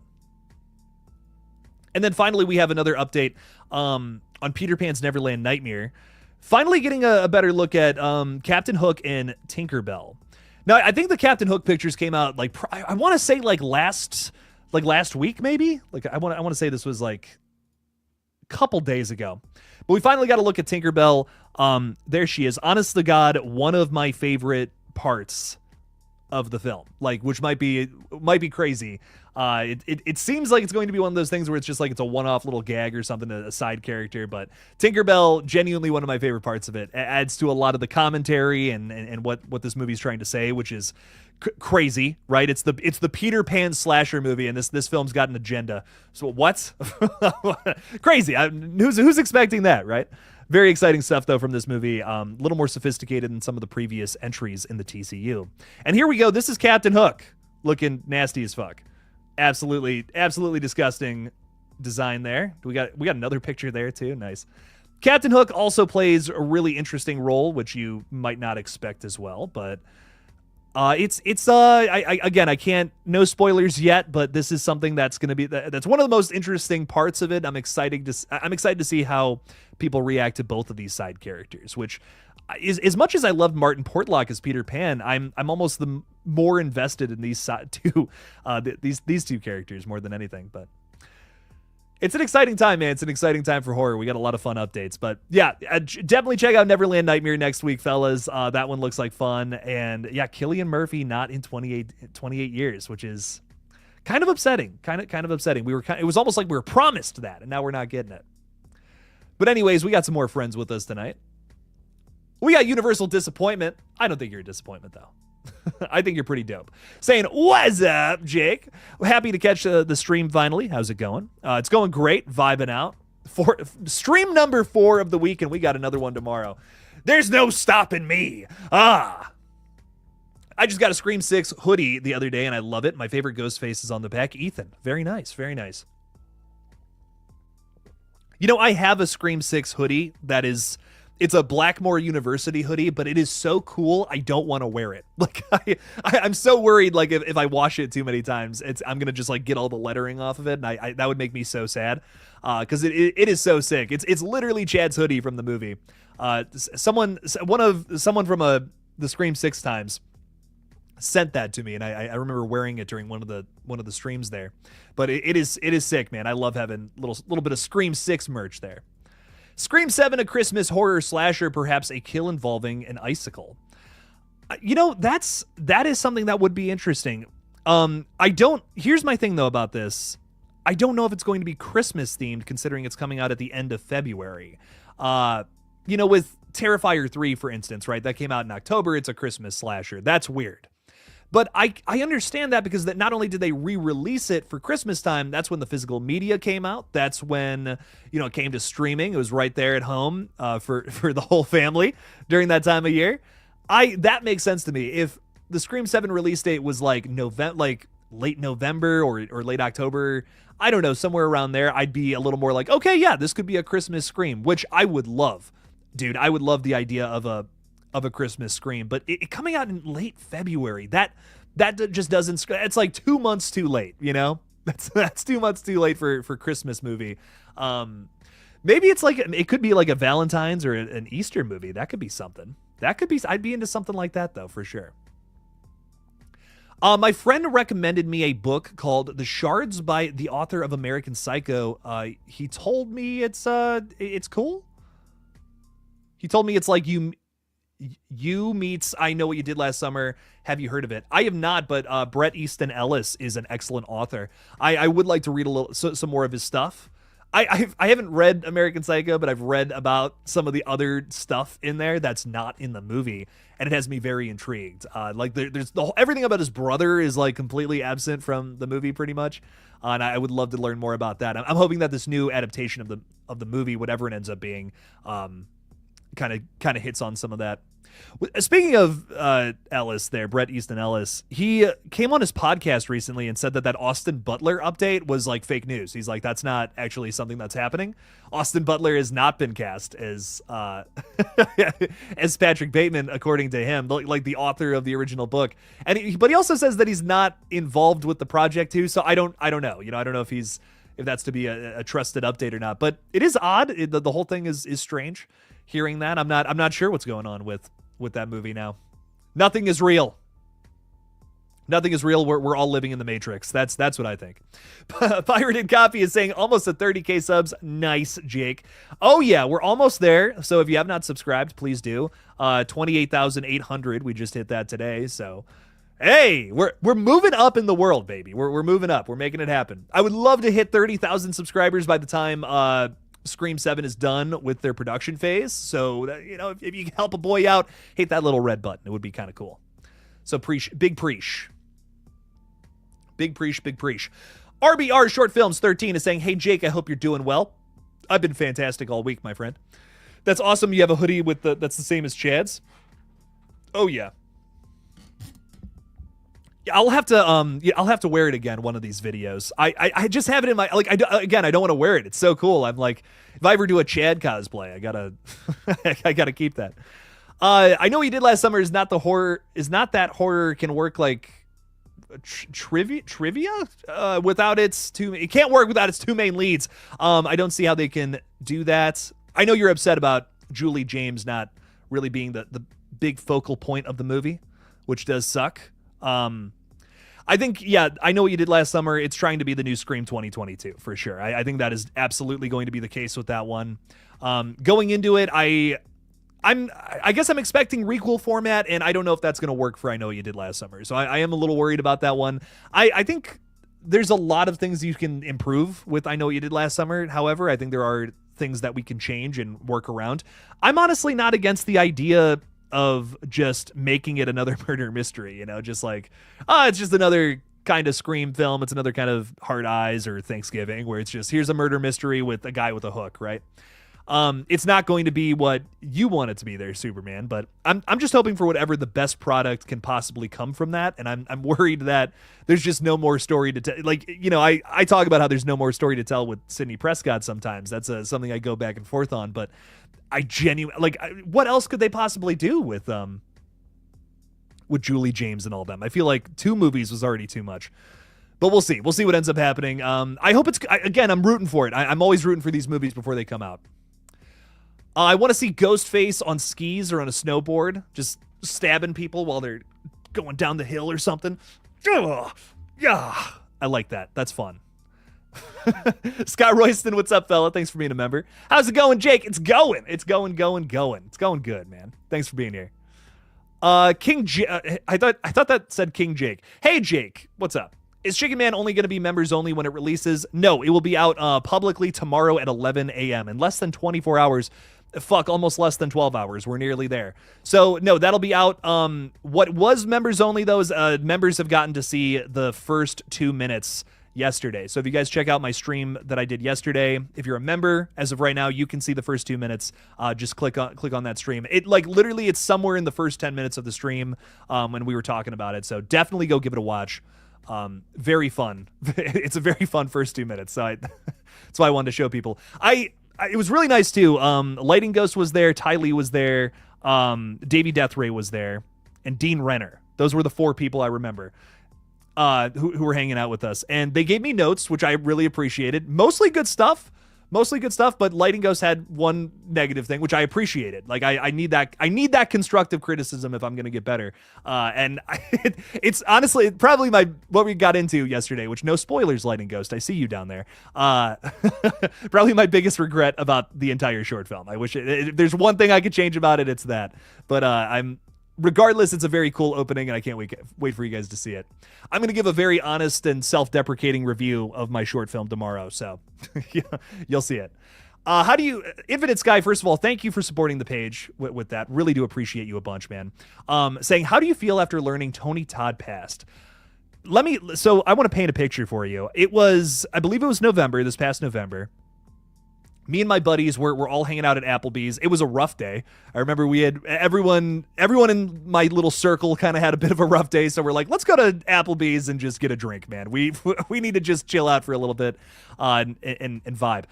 And then finally, we have another update on Peter Pan's Neverland Nightmare. Finally getting a better look at Captain Hook and Tinkerbell. Now, I think the Captain Hook pictures came out like I want to say like last week maybe. Like I want to say this was like a couple days ago. But we finally got a look at Tinkerbell. There she is. Honest to God, one of my favorite parts of the film, like, which might be crazy. It seems like it's going to be one of those things where it's just like it's a one-off little gag or something, a side character, but Tinkerbell, genuinely one of my favorite parts of it. It adds to a lot of the commentary and what this movie's trying to say, which is crazy, right? It's the Peter Pan slasher movie, and this film's got an agenda. So what? Crazy. Who's expecting that, right? Very exciting stuff, though, from this movie. A little more sophisticated than some of the previous entries in the TCU. And here we go. This is Captain Hook, looking nasty as fuck. Absolutely disgusting design there. We got another picture there, too. Nice. Captain Hook also plays a really interesting role, which you might not expect as well, but I can't, no spoilers yet, but this is something that's going to be, that's one of the most interesting parts of it. I'm excited to see how people react to both of these side characters, which is, as much as I loved Martin Portlock as Peter Pan, I'm almost the more invested in these two characters more than anything. But it's an exciting time, man. It's an exciting time for horror. We got a lot of fun updates. But yeah, definitely check out Neverland Nightmare next week, fellas. That one looks like fun. And yeah, Cillian Murphy not in 28 years, which is kind of upsetting. Kind of upsetting. It was almost like we were promised that, and now we're not getting it. But anyways, we got some more friends with us tonight. We got Universal Disappointment. I don't think you're a disappointment, though. I think you're pretty dope. Saying, what's up, Jake? We're happy to catch the stream finally. How's it going? It's going great. Vibing out. Stream number 4 of the week, and we got another one tomorrow. There's no stopping me. I just got a Scream 6 hoodie the other day, and I love it. My favorite Ghostface is on the back. Ethan. Very nice. Very nice. You know, I have a Scream 6 hoodie that is... It's a Blackmore University hoodie, but it is so cool, I don't want to wear it. Like, I'm so worried, like, if I wash it too many times, I'm going to just, like, get all the lettering off of it, and that would make me so sad, because it is so sick. It's literally Chad's hoodie from the movie. Someone from the Scream 6 times sent that to me, and I remember wearing it during one of the streams there. But it is sick, man. I love having little bit of Scream 6 merch there. Scream 7, a Christmas horror slasher, perhaps a kill involving an icicle. You know, that is something that would be interesting. Here's my thing though about this. I don't know if it's going to be Christmas themed, considering it's coming out at the end of February. You know, with Terrifier 3, for instance, right? That came out in October. It's a Christmas slasher. That's weird. But I understand that, because that not only did they re-release it for Christmas time, that's when the physical media came out. That's when, you know, it came to streaming. It was right there at home for the whole family during that time of year. That makes sense to me. If the Scream 7 release date was like late November or late October, I don't know, somewhere around there, I'd be a little more like, okay, yeah, this could be a Christmas Scream, which I would love. Dude, I would love the idea of a Christmas Scream, but it coming out in late February, that just doesn't, it's like 2 months too late, you know? That's 2 months too late for Christmas movie. Maybe it's like, it could be like a Valentine's or an Easter movie. That could be something. I'd be into something like that though, for sure. My friend recommended me a book called The Shards by the author of American Psycho. He told me it's cool. He told me it's like you meets I Know What You Did Last Summer. Have you heard of it? I have not, but Bret Easton Ellis is an excellent author. I would like to read some more of his stuff. I haven't read American Psycho, but I've read about some of the other stuff in there that's not in the movie, and it has me very intrigued. Like there's everything about his brother is like completely absent from the movie, pretty much, and I would love to learn more about that. I'm hoping that this new adaptation of the movie, whatever it ends up being, kind of hits on some of that. Speaking of Ellis there, Bret Easton Ellis, he came on his podcast recently and said that Austin Butler update was like fake news. He's like, that's not actually something that's happening. Austin Butler has not been cast as as Patrick Bateman, according to him, like the author of the original book. But he also says that he's not involved with the project too. So I don't know. I don't know if that's to be a trusted update or not. But it is odd. The whole thing is strange. Hearing that, I'm not sure what's going on with that movie now. Nothing is real. Nothing is real. We're all living in the Matrix. That's what I think. Pirated Copy is saying almost at 30K subs. Nice, Jake. Oh yeah, we're almost there. So if you have not subscribed, please do. 28,800. We just hit that today. So hey, we're moving up in the world, baby. We're moving up. We're making it happen. I would love to hit 30,000 subscribers by the time Scream 7 is done with their production phase. So that, if you can help a boy out, hit that little red button. It would be kind of cool. So big preach. RBR Short Films 13 is saying, hey Jake, I hope you're doing well. I've been fantastic all week, my friend. That's awesome. You have a hoodie that's the same as Chad's. Oh yeah. I'll have to wear it again one of these videos. I just have it in my, I don't want to wear it. It's so cool. I'm like, if I ever do a Chad cosplay, I gotta keep that. I know what you did last summer is not that horror can work like trivia without it can't work without its two main leads. I don't see how they can do that. I know you're upset about Julie James not really being the big focal point of the movie, which does suck. I think, yeah, I know what you did last summer. It's trying to be the new Scream 2022 for sure. I think that is absolutely going to be the case with that one. Going into it, I guess I'm expecting requel format, and I don't know if that's going to work for I Know What You Did Last Summer. So I am a little worried about that one. I think there's a lot of things you can improve with I Know What You Did Last Summer. However, I think there are things that we can change and work around. I'm honestly not against the idea of just making it another murder mystery, just like, it's just another kind of Scream film. It's another kind of Hard Eyes or Thanksgiving where it's just, here's a murder mystery with a guy with a hook, right? It's not going to be what you want it to be there, Superman, but I'm just hoping for whatever the best product can possibly come from that. And I'm worried that there's just no more story to tell. Like, I talk about how there's no more story to tell with Sidney Prescott sometimes. That's something I go back and forth on, but I genuinely what else could they possibly do with Julie James and all them? I feel like 2 movies was already too much, but we'll see what ends up happening. I hope I'm rooting for it. I'm always rooting for these movies before they come out. I want to see Ghostface on skis or on a snowboard, just stabbing people while they're going down the hill or something. Ugh. Yeah, I like that. That's fun. Scott Royston, what's up, fella? Thanks for being a member. How's it going, Jake? It's going. It's going good, man. Thanks for being here. I thought that said King Jake. Hey, Jake, what's up? Is Chicken Man only going to be members only when it releases? No, it will be out publicly tomorrow at 11 a.m. in less than 24 hours. Almost less than 12 hours. We're nearly there. So, no, that'll be out. What was members only, though, is members have gotten to see the first 2 minutes yesterday. So if you guys check out my stream that I did yesterday, if you're a member, as of right now, you can see the first 2 minutes. Just click on that stream. It literally it's somewhere in the first 10 minutes of the stream when we were talking about it. So definitely go give it a watch. Very fun. It's a very fun first 2 minutes. So that's why I wanted to show people. It was really nice too. Lighting Ghost was there, Ty Lee was there, Davey Deathray was there, and Dean Renner. Those were the 4 people I remember. Who were hanging out with us, and they gave me notes, which I really appreciated. Mostly good stuff, but Lighting Ghost had one negative thing, which I appreciated. Like I need that constructive criticism if I'm going to get better. And it's honestly probably what we got into yesterday, which no spoilers, Lighting Ghost. I see you down there. Probably my biggest regret about the entire short film. I wish if there's one thing I could change about it, it's that. But I'm regardless, it's a very cool opening, and I can't wait for you guys to see it. I'm going to give a very honest and self-deprecating review of my short film tomorrow, so you'll see it. How do you, Infinite Sky, first of all, thank you for supporting the page with that. Really do appreciate you a bunch, man. Saying, how do you feel after learning Tony Todd passed? So I want to paint a picture for you. I believe it was November, this past November. Me and my buddies were all hanging out at Applebee's. It was a rough day. I remember we had everyone in my little circle kind of had a bit of a rough day. So we're like, let's go to Applebee's and just get a drink, man. We need to just chill out for a little bit and vibe.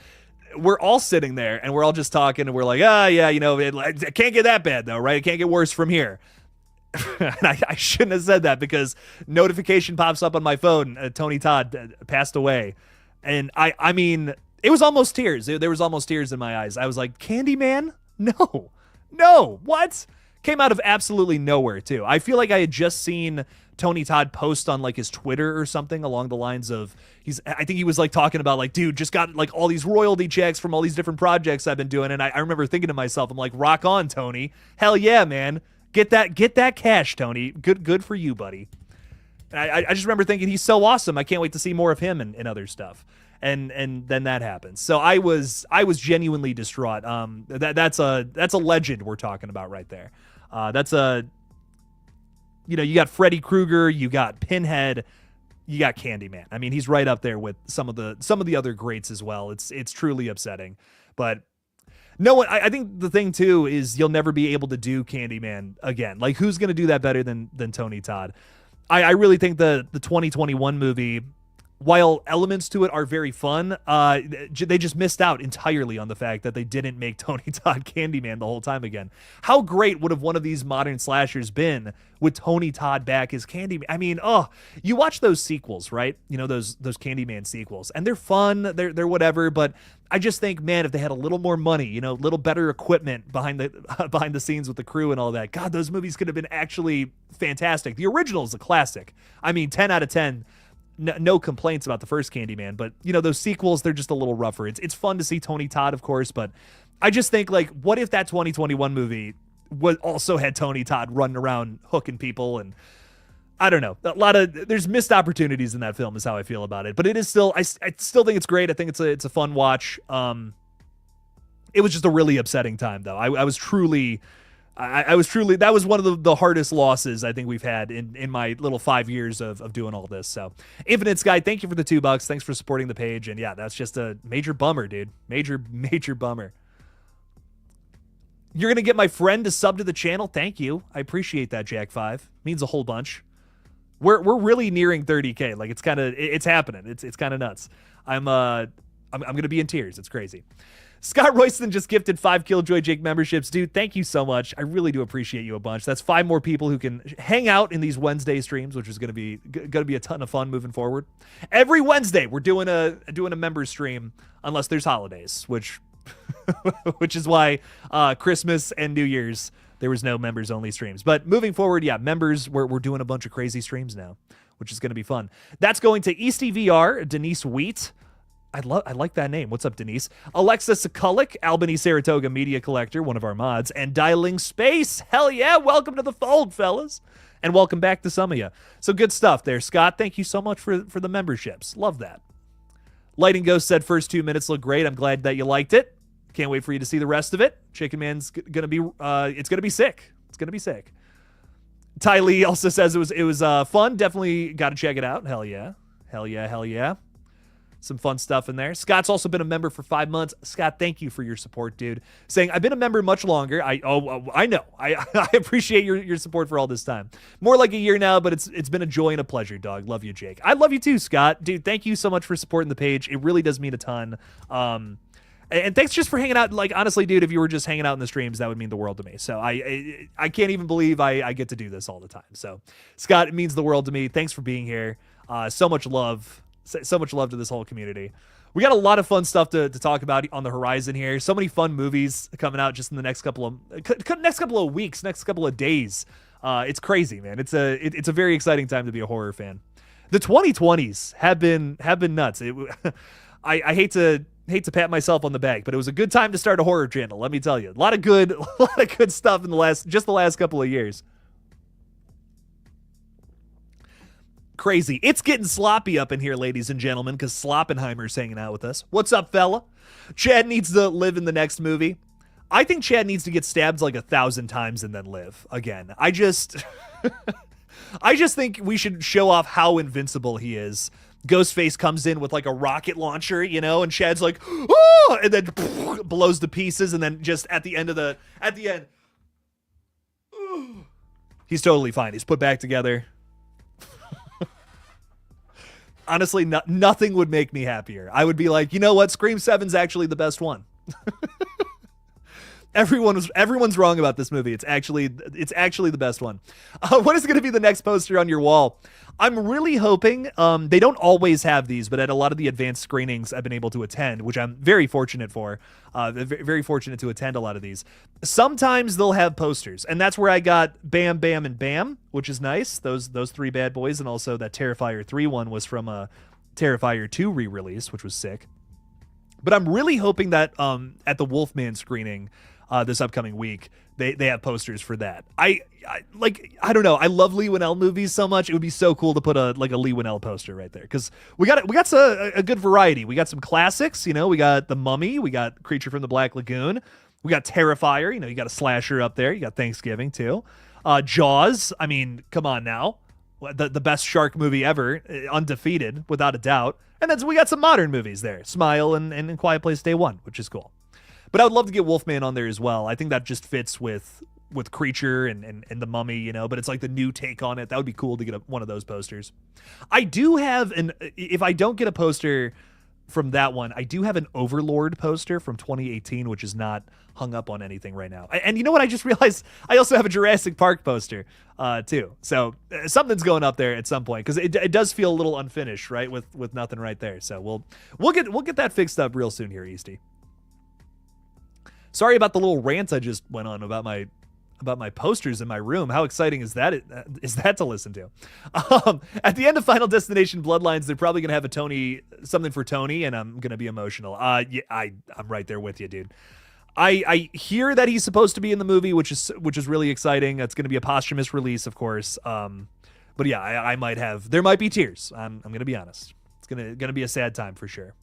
We're all sitting there and we're all just talking and we're like, yeah, it can't get that bad though, right? It can't get worse from here. And I shouldn't have said that because notification pops up on my phone. Tony Todd passed away. And I mean, it was almost tears. There was almost tears in my eyes. I was like, Candyman? No, what? Came out of absolutely nowhere too. I feel like I had just seen Tony Todd post on like his Twitter or something along the lines of I think he was like talking about like, dude, just got like all these royalty checks from all these different projects I've been doing. And I remember thinking to myself, I'm like, rock on, Tony. Hell yeah, man. Get that cash, Tony. Good for you, buddy. And I just remember thinking he's so awesome. I can't wait to see more of him and other stuff. And then that happens. So I was genuinely distraught. That's a legend we're talking about right there. You got Freddy Krueger, you got Pinhead, you got Candyman. I mean, he's right up there with some of the other greats as well. It's truly upsetting. But no one, I think the thing too is you'll never be able to do Candyman again. Like, who's gonna do that better than Tony Todd? I really think the 2021 movie, while elements to it are very fun, they just missed out entirely on the fact that they didn't make Tony Todd Candyman the whole time again. How great would have one of these modern slashers been with Tony Todd back as Candyman? I mean, you watch those sequels, right? You know, those Candyman sequels, and they're fun, they're whatever, but I just think, man, if they had a little more money, a little better equipment behind the scenes with the crew and all that, God, those movies could have been actually fantastic. The original is a classic. I mean, 10 out of 10. No complaints about the first Candyman, but those sequels, they're just a little rougher. It's fun to see Tony Todd, of course, but I just think, like, what if that 2021 movie also had Tony Todd running around hooking people? And I don't know, there's missed opportunities in that film is how I feel about it, but it is still, I still think it's great. I think it's a fun watch. It was just a really upsetting time though. I was truly, that was one of the hardest losses I think we've had in my little 5 years of doing all this. So Infinite Sky, thank you for the $2. Thanks for supporting the page. And yeah, that's just a major bummer, dude. Major bummer. You're going to get my friend to sub to the channel. Thank you. I appreciate that, Jack5. Means a whole bunch. We're really nearing 30K. Like, it's happening. It's kind of nuts. I'm going to be in tears. It's crazy. Scott Royston just gifted 5 KillJoy Jake memberships. Dude, thank you so much. I really do appreciate you a bunch. That's 5 more people who can hang out in these Wednesday streams, which is going to be a ton of fun moving forward. Every Wednesday, we're doing a member stream, unless there's holidays, which is why Christmas and New Year's there was no members only streams. But moving forward, yeah, members, we're doing a bunch of crazy streams now, which is going to be fun. That's going to Easty VR, Denise Wheat. I like that name. What's up, Denise? Alexa Sekulik, Albany Saratoga Media Collector, one of our mods, and Dialing Space. Hell yeah, welcome to the fold, fellas. And welcome back to some of you. So good stuff there, Scott. Thank you so much for the memberships. Love that. Lighting Ghost said first 2 minutes look great. I'm glad that you liked it. Can't wait for you to see the rest of it. Chicken Man's gonna be it's gonna be sick. It's gonna be sick. Ty Lee also says it was fun. Definitely got to check it out. Hell yeah. Hell yeah. Hell yeah. Some fun stuff in there. Scott's also been a member for 5 months. Scott, thank you for your support, dude. Saying, I've been a member much longer. I know. I appreciate your support for all this time. More like a year now, but it's been a joy and a pleasure, dog. Love you, Jake. I love you too, Scott. Dude, thank you so much for supporting the page. It really does mean a ton. And thanks just for hanging out. Like, honestly, dude, if you were just hanging out in the streams, that would mean the world to me. So I can't even believe I get to do this all the time. So, Scott, it means the world to me. Thanks for being here. So much love. So much love to this whole community. We got a lot of fun stuff to talk about on the horizon here. So many fun movies coming out just in the next couple of weeks, next couple of days. It's crazy, man. It's a very exciting time to be a horror fan. The 2020s have been nuts. I hate to pat myself on the back, but it was a good time to start a horror channel. Let me tell you, a lot of good stuff in the last couple of years. Crazy. It's getting sloppy up in here, ladies and gentlemen, because Sloppenheimer's hanging out with us. What's up, fella? Chad needs to live in the next movie. I think Chad needs to get stabbed like 1,000 times and then live again. I just think we should show off how invincible he is. Ghostface comes in with like a rocket launcher, you know, and Chad's like, oh, and then blows to pieces, and then just at the end, he's totally fine. He's put back together. Honestly, nothing would make me happier. I would be like, you know what? Scream 7's actually the best one. Everyone's wrong about this movie. It's actually the best one. What is going to be the next poster on your wall? I'm really hoping, they don't always have these, but at a lot of the advanced screenings I've been able to attend, which I'm very fortunate for, very fortunate to attend a lot of these. Sometimes they'll have posters, and that's where I got Bam, Bam, and Bam, which is nice. Those three bad boys, and also that Terrifier 3 one was from a Terrifier 2 re-release, which was sick. But I'm really hoping that at the Wolfman screening this upcoming week, they have posters for that. I don't know. I love Lee Winnell movies so much. It would be so cool to put a Lee Winnell poster right there, because we got a good variety. We got some classics, you know. We got The Mummy. We got Creature from the Black Lagoon. We got Terrifier. You know, you got a slasher up there. You got Thanksgiving too. Jaws. I mean, come on now. The best shark movie ever, undefeated without a doubt. And then we got some modern movies there, Smile and Quiet Place Day One, which is cool. But I would love to get Wolfman on there as well. I think that just fits with Creature and The Mummy, you know, but it's like the new take on it. That would be cool to get one of those posters. I do have if I don't get a poster from that one, I do have an Overlord poster from 2018, which is not hung up on anything right now. And you know what? I just realized I also have a Jurassic Park poster too. So something's going up there at some point, because it does feel a little unfinished, right? With nothing right there. So we'll get that fixed up real soon here, Easty. Sorry about the little rant I just went on about my posters in my room. How exciting is that to listen to? At the end of Final Destination Bloodlines, they're probably going to have something for Tony, and I'm going to be emotional. Yeah, I'm right there with you, dude. I hear that he's supposed to be in the movie, which is really exciting. It's going to be a posthumous release, of course. But yeah, I might have. There might be tears. I'm going to be honest. It's going to be a sad time for sure.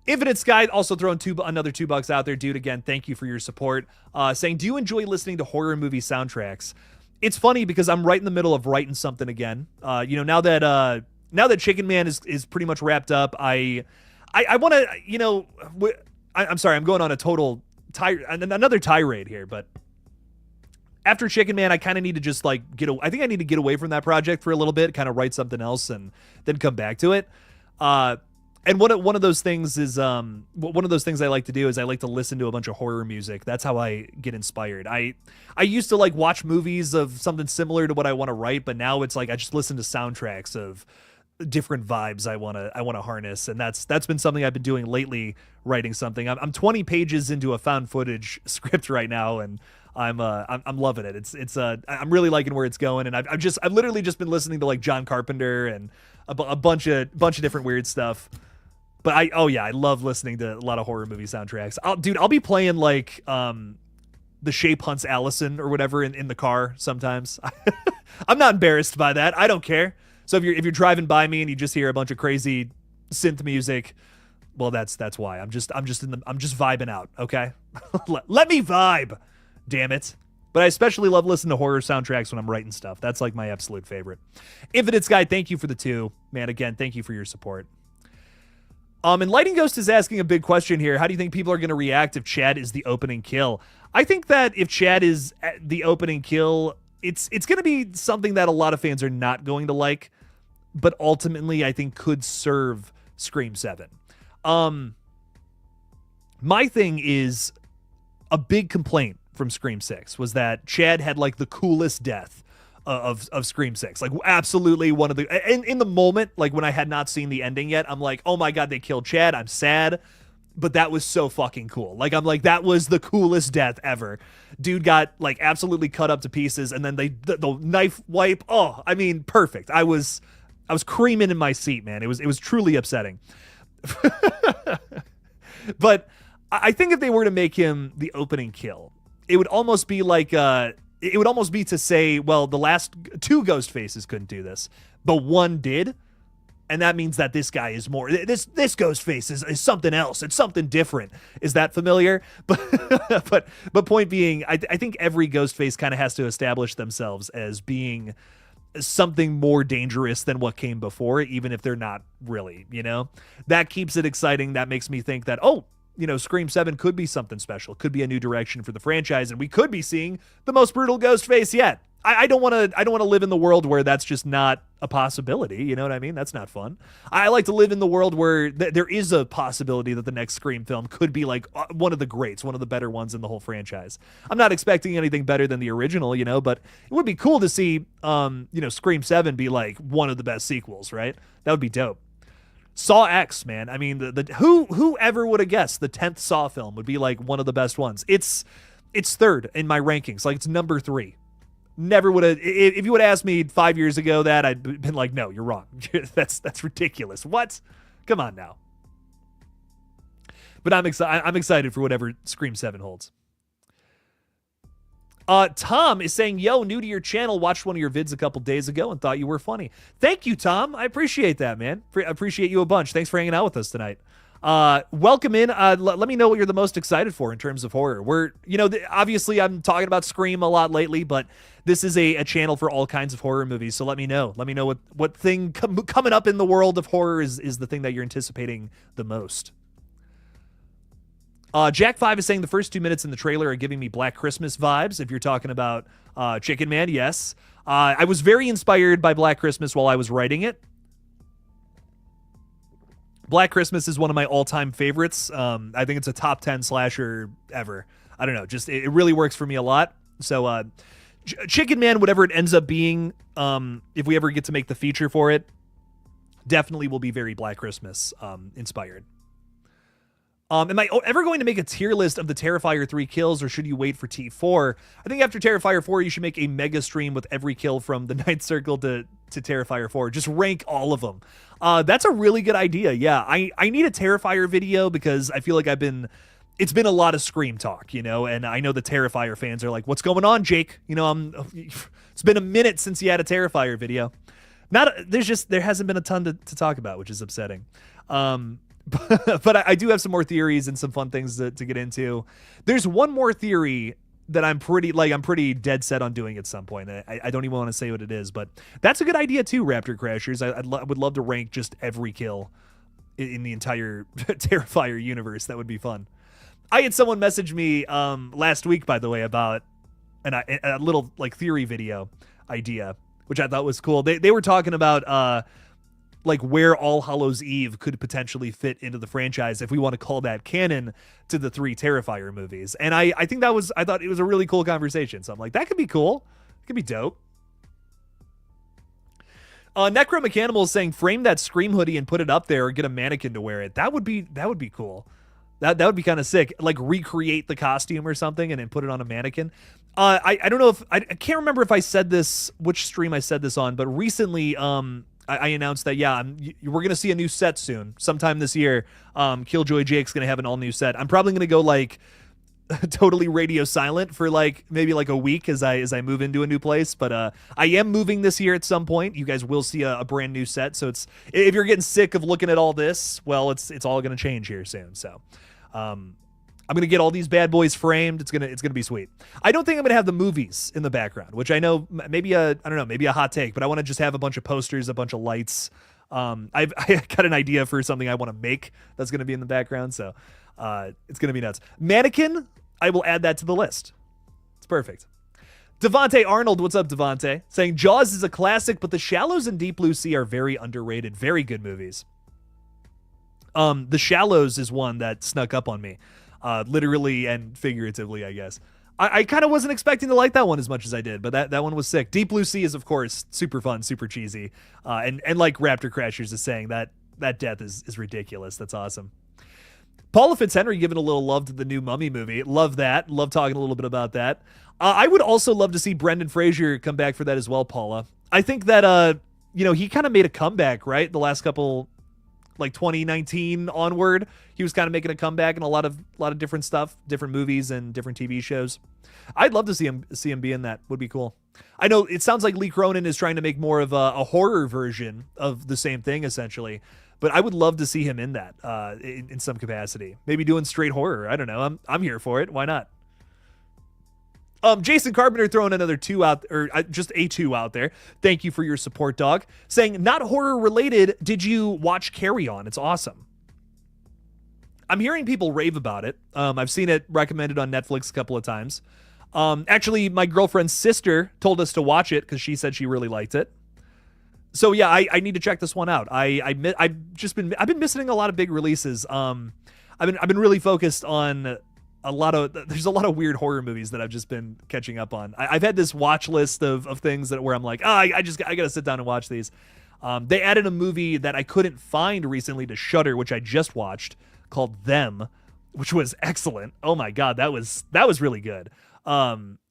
Infinite Sky also throwing another $2 out there, dude. Again, thank you for your support. Saying, do you enjoy listening to horror movie soundtracks? It's funny because I'm right in the middle of writing something again. You know, now that Chicken Man is pretty much wrapped up, I want to, you know, I'm sorry, I'm going on a total another tirade here, but after Chicken Man, I kind of need to just like I think I need to get away from that project for a little bit, kind of write something else, and then come back to it. And one of those things is one of those things I like to do is I like to listen to a bunch of horror music. That's how I get inspired. I used to like watch movies of something similar to what I want to write, but now it's like I just listen to soundtracks of different vibes I want to harness, and that's been something I've been doing lately, writing something. I'm 20 pages into a found footage script right now, and I'm loving it. It's I'm really liking where it's going, and I've literally just been listening to like John Carpenter and a bunch of different weird stuff. But I love listening to a lot of horror movie soundtracks. I'll be playing like The Shape Hunts Allison or whatever in the car sometimes. I'm not embarrassed by that. I don't care. So if you're driving by me and you just hear a bunch of crazy synth music, well, that's why. I'm just vibing out, okay? Let me vibe, damn it. But I especially love listening to horror soundtracks when I'm writing stuff. That's like my absolute favorite. Infinite Sky, thank you for the 2. Man, again, thank you for your support. And Lighting Ghost is asking a big question here. How do you think people are going to react if Chad is the opening kill? I think that if Chad is the opening kill, it's going to be something that a lot of fans are not going to like, but ultimately I think could serve Scream 7. My thing is, a big complaint from Scream 6 was that Chad had like the coolest death of Scream 6. Like absolutely one of the, in the moment, like when I had not seen the ending yet, I'm like, oh my God, they killed Chad. I'm sad, but that was so fucking cool. Like, I'm like, that was the coolest death ever. Dude got like absolutely cut up to pieces, and then the knife wipe. Oh, I mean, perfect. I was creaming in my seat, man. It was truly upsetting. But I think if they were to make him the opening kill, it would almost be like it would almost be to say, well, the last two Ghostfaces couldn't do this, but one did. And that means that this guy is more, this Ghostface is something else. It's something different. Is that familiar? But point being, I think every Ghostface kind of has to establish themselves as being something more dangerous than what came before, even if they're not really, that keeps it exciting. That makes me think that, Scream 7 could be something special, could be a new direction for the franchise, and we could be seeing the most brutal Ghostface yet. I don't want to live in the world where that's just not a possibility. You know what I mean? That's not fun. I like to live in the world where there is a possibility that the next Scream film could be like one of the greats, one of the better ones in the whole franchise. I'm not expecting anything better than the original, but it would be cool to see, Scream 7 be like one of the best sequels, right? That would be dope. Saw X, man. I mean, whoever would have guessed the 10th Saw film would be like one of the best ones. It's third in my rankings. Like, it's number 3. Never would have. If you would have asked me 5 years ago that, I'd been like, no, you're wrong. That's ridiculous. What? Come on now. But I'm excited for whatever Scream 7 holds. Tom is saying, yo, new to your channel, watched one of your vids a couple days ago and thought you were funny. Thank you, Tom. I appreciate that, man. Appreciate you a bunch. Thanks for hanging out with us tonight. Welcome in. Let me know what you're the most excited for in terms of horror. We're, obviously I'm talking about Scream a lot lately, but this is a channel for all kinds of horror movies. So let me know. Let me know what thing coming up in the world of horror is the thing that you're anticipating the most. Jack 5 is saying the first 2 minutes in the trailer are giving me Black Christmas vibes. If you're talking about Chicken Man, yes. I was very inspired by Black Christmas while I was writing it. Black Christmas is one of my all-time favorites. I think it's a top 10 slasher ever. I don't know, just it really works for me a lot. So Chicken Man, whatever it ends up being, if we ever get to make the feature for it, definitely will be very Black Christmas inspired. Am I ever going to make a tier list of the Terrifier 3 kills, or should you wait for T4? I think after Terrifier 4, you should make a mega stream with every kill from the Ninth Circle to Terrifier 4. Just rank all of them. That's a really good idea. Yeah, I need a Terrifier video because I feel like it's been a lot of Scream talk, and I know the Terrifier fans are like, what's going on, Jake? It's been a minute since you had a Terrifier video. There hasn't been a ton to talk about, which is upsetting. But I do have some more theories and some fun things to get into. There's one more theory that I'm pretty dead set on doing at some point. I don't even want to say what it is, but that's a good idea too, Raptor Crashers. I would love to rank just every kill in the entire Terrifier universe. That would be fun. I had someone message me last week, by the way, about a little theory video idea, which I thought was cool. They were talking about where All Hallows Eve could potentially fit into the franchise if we want to call that canon to the 3 Terrifier movies. And I thought it was a really cool conversation. So I'm like, that could be cool. It could be dope. Necromechanimal is saying, frame that Scream hoodie and put it up there or get a mannequin to wear it. That would be cool. That would be kind of sick. Recreate the costume or something and then put it on a mannequin. I don't know if I can't remember if I said this, which stream I said this on, but recently, I announced that, we're going to see a new set soon. Sometime this year, KillJoy Jake's going to have an all-new set. I'm probably going to go, totally radio silent for, maybe a week as I move into a new place. But I am moving this year at some point. You guys will see a brand new set. So if you're getting sick of looking at all this, well, it's all going to change here soon. So I'm going to get all these bad boys framed. It's going to be sweet. I don't think I'm going to have the movies in the background, which I know maybe a hot take, but I want to just have a bunch of posters, a bunch of lights. I got an idea for something I want to make that's going to be in the background. So it's going to be nuts. Mannequin, I will add that to the list. It's perfect. Devontae Arnold, what's up, Devontae? Saying Jaws is a classic, but The Shallows and Deep Blue Sea are very underrated. Very good movies. The Shallows is one that snuck up on me. Literally and figuratively, I guess. I kind of wasn't expecting to like that one as much as I did, but that one was sick. Deep Blue Sea is, of course, super fun, super cheesy. And like Raptor Crashers is saying, that death is ridiculous. That's awesome. Paula Fitzhenry giving a little love to the new Mummy movie. Love that. Love talking a little bit about that. I would also love to see Brendan Fraser come back for that as well, Paula. I think that, he kind of made a comeback, right? The last couple like 2019 onward. He was kind of making a comeback in a lot of different stuff, different movies and different TV shows. I'd love to see him be in that. Would be cool. I know it sounds like Lee Cronin is trying to make more of a horror version of the same thing, essentially. But I would love to see him in that in some capacity. Maybe doing straight horror. I don't know. I'm here for it. Why not? Jason Carpenter throwing another 2 out, or just a 2 out there. Thank you for your support, dog. Saying, not horror related, did you watch Carry On? It's awesome. I'm hearing people rave about it. I've seen it recommended on Netflix a couple of times. Actually, my girlfriend's sister told us to watch it because she said she really liked it. So yeah, I need to check this one out. I've been missing a lot of big releases. I've been really focused on there's a lot of weird horror movies that I've just been catching up on. I've had this watch list of things where I'm like, I gotta sit down and watch these. They added a movie that I couldn't find recently to Shudder, which I just watched, called Them, which was excellent. Oh my God, that was really good.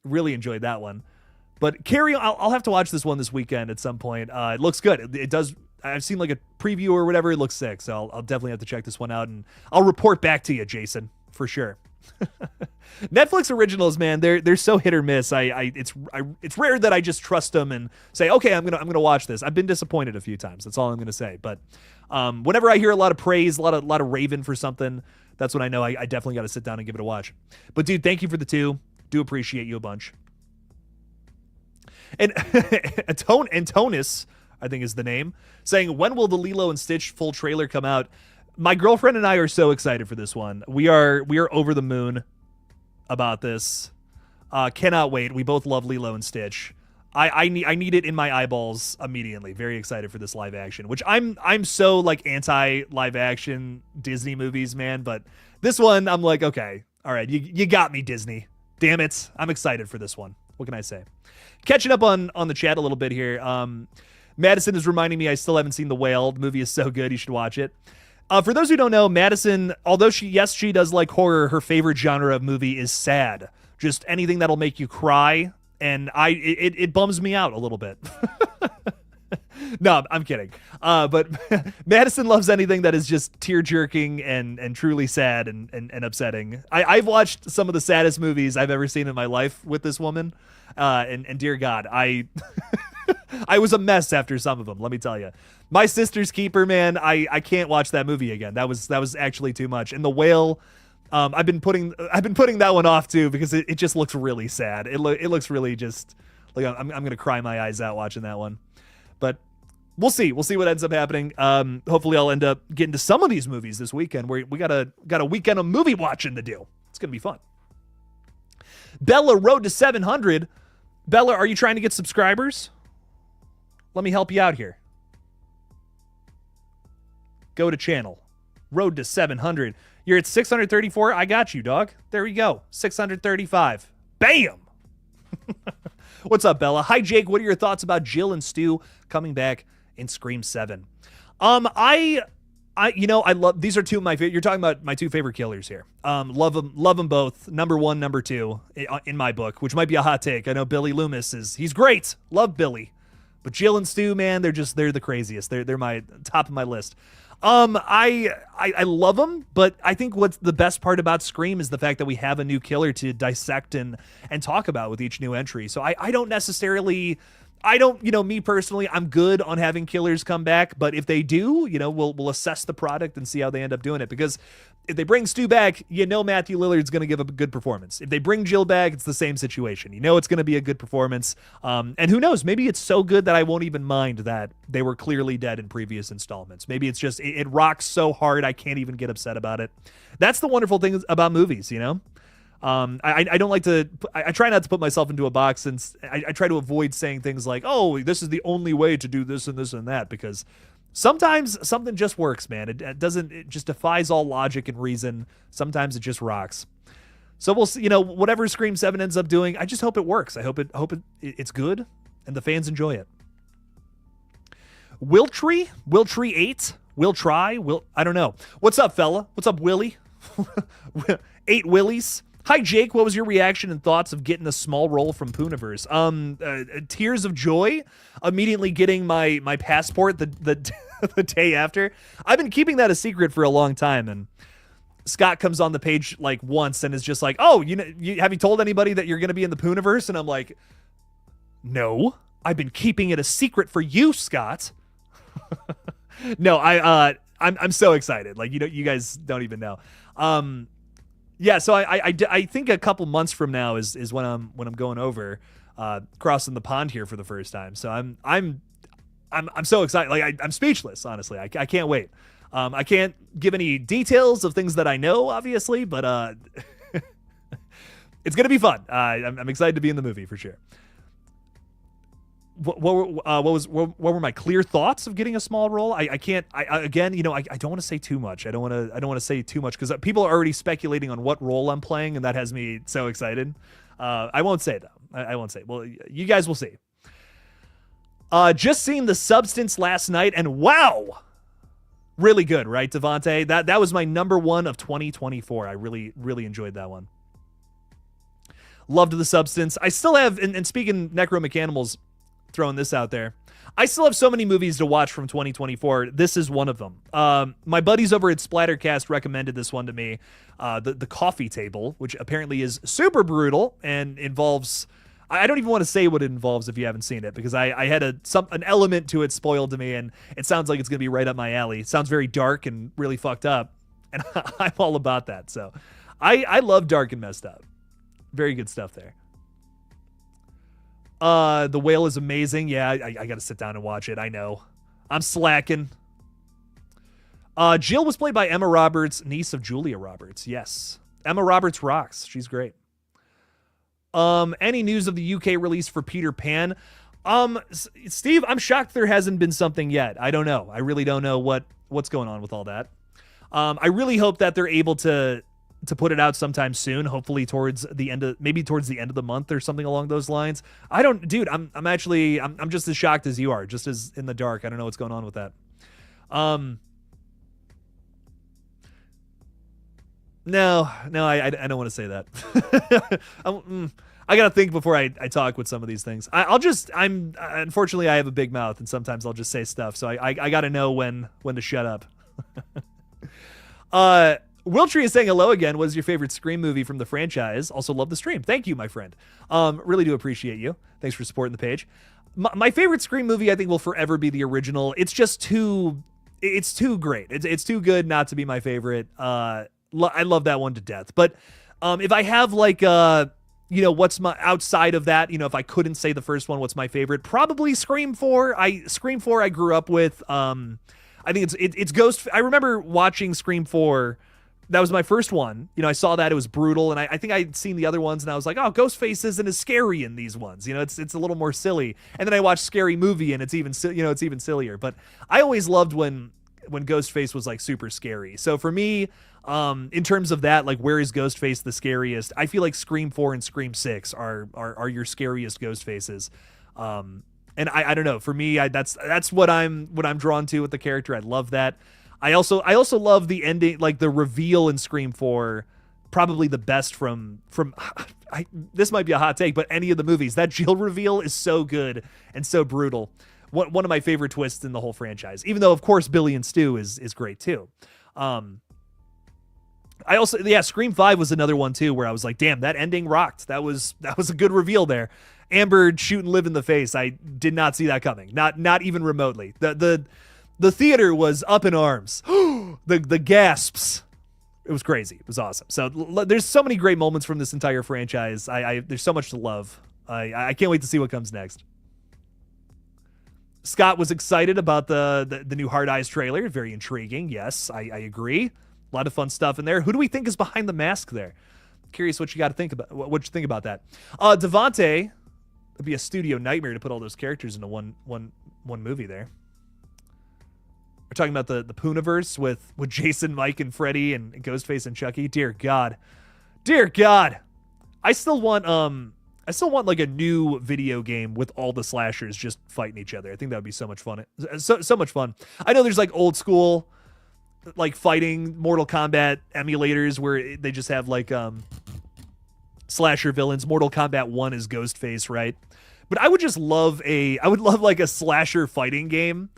Really enjoyed that one. But Carry On, I'll have to watch this one this weekend at some point. It looks good. It does. I've seen like a preview or whatever. It looks sick. So I'll definitely have to check this one out, and I'll report back to you, Jason, for sure. Netflix originals, man, they're so hit or miss. It's rare that I just trust them and say, okay, I'm gonna watch this. I've been disappointed a few times. That's all I'm gonna say. But whenever I hear a lot of praise, a lot of raving for something, that's when I know I definitely got to sit down and give it a watch. But dude, thank you for the 2. Do appreciate you a bunch. And Antonis, I think is the name, saying, when will the Lilo and Stitch full trailer come out? My girlfriend and I are so excited for this one. We are over the moon about this. Cannot wait. We both love Lilo and Stitch. I need it in my eyeballs immediately. Very excited for this live action, which I'm so like anti live action Disney movies, man. But this one, I'm like, okay, all right, you got me, Disney. Damn it, I'm excited for this one. What can I say? Catching up on the chat a little bit here. Madison is reminding me I still haven't seen The Whale. The movie is so good, you should watch it. For those who don't know, Madison, although she does like horror, her favorite genre of movie is sad. Just anything that'll make you cry, and it bums me out a little bit. No, I'm kidding. But Madison loves anything that is just tear-jerking and truly sad and upsetting. I've watched some of the saddest movies I've ever seen in my life with this woman, and dear God, I was a mess after some of them, let me tell you. My Sister's Keeper, man, I can't watch that movie again. That was actually too much. And The Whale, I've been putting that one off too because it just looks really sad. It looks really just like I'm gonna cry my eyes out watching that one. But we'll see what ends up happening. Hopefully I'll end up getting to some of these movies this weekend. We got a weekend of movie watching to do. It's gonna be fun. Bella, road to 700. Bella, are you trying to get subscribers? Let me help you out here. Go to channel. Road to 700. You're at 634. I got you, dog. There we go. 635. Bam! What's up, Bella? Hi, Jake. What are your thoughts about Jill and Stu coming back in Scream 7? I love, these are two of my favorite, you're talking about my 2 favorite killers here. Love them both. Number 1, number 2 in my book, which might be a hot take. I know Billy Loomis he's great. Love Billy. But Jill and Stu, man, they're the craziest. They're my top of my list. I love them, but I think what's the best part about Scream is the fact that we have a new killer to dissect and talk about with each new entry. So I don't necessarily, me personally, I'm good on having killers come back, but if they do, we'll assess the product and see how they end up doing it. Because if they bring Stu back, Matthew Lillard's going to give a good performance. If they bring Jill back, it's the same situation. It's going to be a good performance. And who knows, maybe it's so good that I won't even mind that they were clearly dead in previous installments. Maybe it's just, it rocks so hard I can't even get upset about it. That's the wonderful thing about movies, I don't like to, I try not to put myself into a box, and I try to avoid saying things like, oh, this is the only way to do this and this and that, because sometimes something just works, man. It just defies all logic and reason. Sometimes it just rocks. So we'll see, whatever Scream 7 ends up doing, I just hope it works. I hope it's good and the fans enjoy it. Wiltree 8, I don't know. What's up, fella? What's up, Willie? 8 Willies. Hi, Jake. What was your reaction and thoughts of getting a small role from Pooniverse? Tears of joy. Immediately getting my passport the the day after. I've been keeping that a secret for a long time, and Scott comes on the page like once and is just like, "Oh, have you told anybody that you're going to be in the Pooniverse?" And I'm like, "No, I've been keeping it a secret for you, Scott." No, I'm so excited. Like, you guys don't even know. Yeah, so I think a couple months from now is when I'm going over, crossing the pond here for the first time. So I'm so excited. Like I'm speechless, honestly. I can't wait. I can't give any details of things that I know, obviously, but it's gonna be fun. I'm excited to be in the movie for sure. What were my clear thoughts of getting a small role? I can't. Again, I don't want to say too much. I don't want to say too much because people are already speculating on what role I'm playing, and that has me so excited. I won't say though. I won't say. Well, you guys will see. Just seen The Substance last night, and wow, really good, right, Devontae? That was my number one of 2024. I really enjoyed that one. Loved The Substance. I still have, and speaking Necromechanicals, throwing this out there, I still have so many movies to watch from 2024. This is one of them. My buddies over at Splattercast recommended this one to me, the Coffee Table, which apparently is super brutal and involves, I don't even want to say what it involves if you haven't seen it, because I had an element to it spoiled to me, and it sounds like it's going to be right up my alley. It sounds very dark and really fucked up, and I'm all about that. So I love dark and messed up. Very good stuff there. The Whale is amazing. Yeah, I got to sit down and watch it. I know. I'm slacking. Jill was played by Emma Roberts, niece of Julia Roberts. Yes. Emma Roberts rocks. She's great. Any news of the UK release for Peter Pan? Steve, I'm shocked there hasn't been something yet. I don't know. I really don't know what's going on with all that. I really hope that they're able to put it out sometime soon, hopefully towards the end of the month or something along those lines. I'm just as shocked as you are, just as in the dark. I don't know what's going on with that. No, I don't want to say that. I gotta think before I talk with some of these things. Unfortunately I have a big mouth and sometimes I'll just say stuff. So I gotta know when to shut up. Wiltree is saying hello again. What is your favorite Scream movie from the franchise? Also love the stream. Thank you, my friend. Really do appreciate you. Thanks for supporting the page. My favorite Scream movie, I think, will forever be the original. It's just it's too great. It's too good not to be my favorite. I love that one to death. But if I have what's my outside of that, if I couldn't say the first one, what's my favorite? Probably Scream 4. Scream 4 I grew up with. I think it's Ghost. I remember watching Scream 4. That was my first one. I saw that it was brutal, and I think I'd seen the other ones, and I was like, oh, Ghostface isn't as scary in these ones. It's a little more silly. And then I watched Scary Movie, and it's even sillier. But I always loved when Ghostface was like super scary. So for me, in terms of that, like, where is Ghostface the scariest? I feel like Scream 4 and Scream 6 are your scariest Ghostfaces. And I don't know. For me, that's what I'm drawn to with the character. I love that. I also love the ending, like the reveal in Scream 4, probably the best from this might be a hot take, but any of the movies. That Jill reveal is so good and so brutal. One of my favorite twists in the whole franchise, even though of course Billy and Stu is great too. Scream 5 was another one too, where I was like, damn, that ending rocked. That was a good reveal there. Amber shooting Liv in the face. I did not see that coming. Not even remotely. The theater was up in arms. The gasps. It was crazy. It was awesome. So there's so many great moments from this entire franchise. There's so much to love. I can't wait to see what comes next. Scott was excited about the new Hard Eyes trailer. Very intriguing. Yes, I agree. A lot of fun stuff in there. Who do we think is behind the mask there? Curious what you got to think about. What you think about that? Devontae, it'd be a studio nightmare to put all those characters into one movie there. We're talking about the Pooniverse with Jason, Mike, and Freddy, and Ghostface and Chucky. Dear God. I still want like a new video game with all the slashers just fighting each other. I think that would be so much fun. So much fun. I know there's like old school, like fighting Mortal Kombat emulators where they just have like slasher villains. Mortal Kombat 1 is Ghostface, right? But I would just love like a slasher fighting game.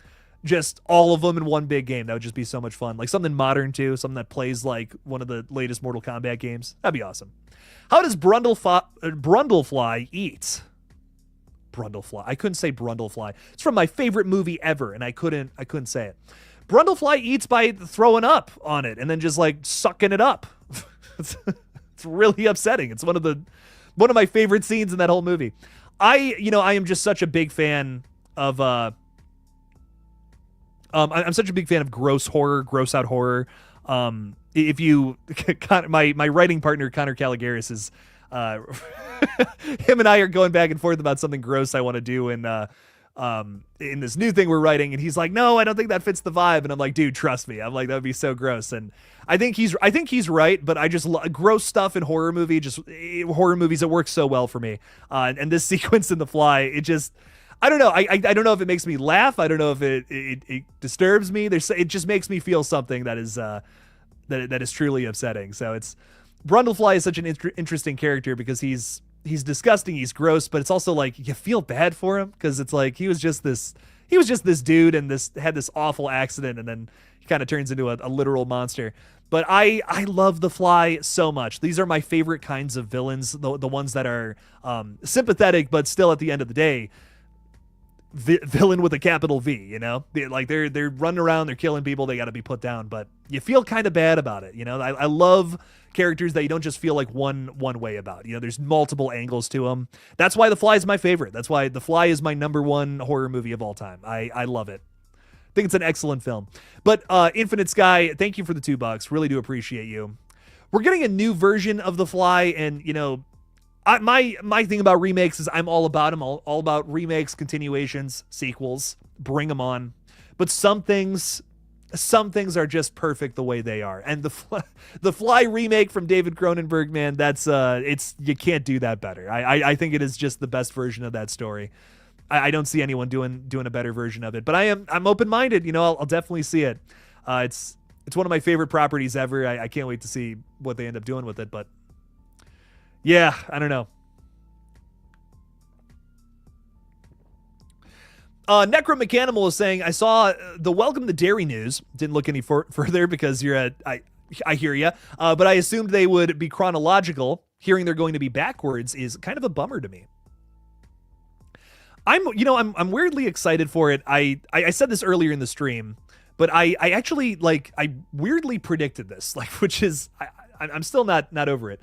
Just all of them in one big game. That would just be so much fun. Like something modern too, something that plays like one of the latest Mortal Kombat games. That'd be awesome. How does Brundlefly eat? Brundlefly. I couldn't say Brundlefly. It's from my favorite movie ever, and I couldn't say it. Brundlefly eats by throwing up on it and then just like sucking it up. It's really upsetting. It's one of my favorite scenes in that whole movie. I am just such a big fan of I'm such a big fan of gross out horror. If you my writing partner Connor Caligaris is him and I are going back and forth about something gross I want to do in this new thing we're writing, and he's like, no, I don't think that fits the vibe, and I'm like, dude, trust me. I'm like, that would be so gross. And I think he's right, but I just gross stuff in horror movies, it works so well for me. And this sequence in The Fly, it just, I don't know. I don't know if it makes me laugh. I don't know if it disturbs me. It just makes me feel something that is that is truly upsetting. So Brundlefly is such an interesting character because he's disgusting, he's gross, but it's also like you feel bad for him because it's like he was just this dude and had this awful accident, and then he kind of turns into a literal monster. But I love The Fly so much. These are my favorite kinds of villains, the ones that are sympathetic, but still at the end of the day, villain with a capital V, you know? They're running around, they're killing people, they got to be put down, but you feel kind of bad about it, you know? I love characters that you don't just feel like one way about. You know, there's multiple angles to them. That's why The Fly is my favorite. That's why The Fly is my #1 horror movie of all time. I love it. I think it's an excellent film. But Infinite Sky, thank you for the $2. Really do appreciate you. We're getting a new version of The Fly, and you know, my thing about remakes is I'm all about them. All about remakes, continuations, sequels. Bring them on. But some things are just perfect the way they are. And the Fly remake from David Cronenberg, man, that's you can't do that better. I think it is just the best version of that story. I don't see anyone doing a better version of it. But I'm open-minded. You know, I'll definitely see it. It's one of my favorite properties ever. I can't wait to see what they end up doing with it. But yeah, I don't know. Necromechanimal is saying, I saw the Welcome to Derry news. Didn't look any further because I hear ya. But I assumed they would be chronological. Hearing they're going to be backwards is kind of a bummer to me. I'm weirdly excited for it. I said this earlier in the stream, but I actually I weirdly predicted this, which is I'm still not over it.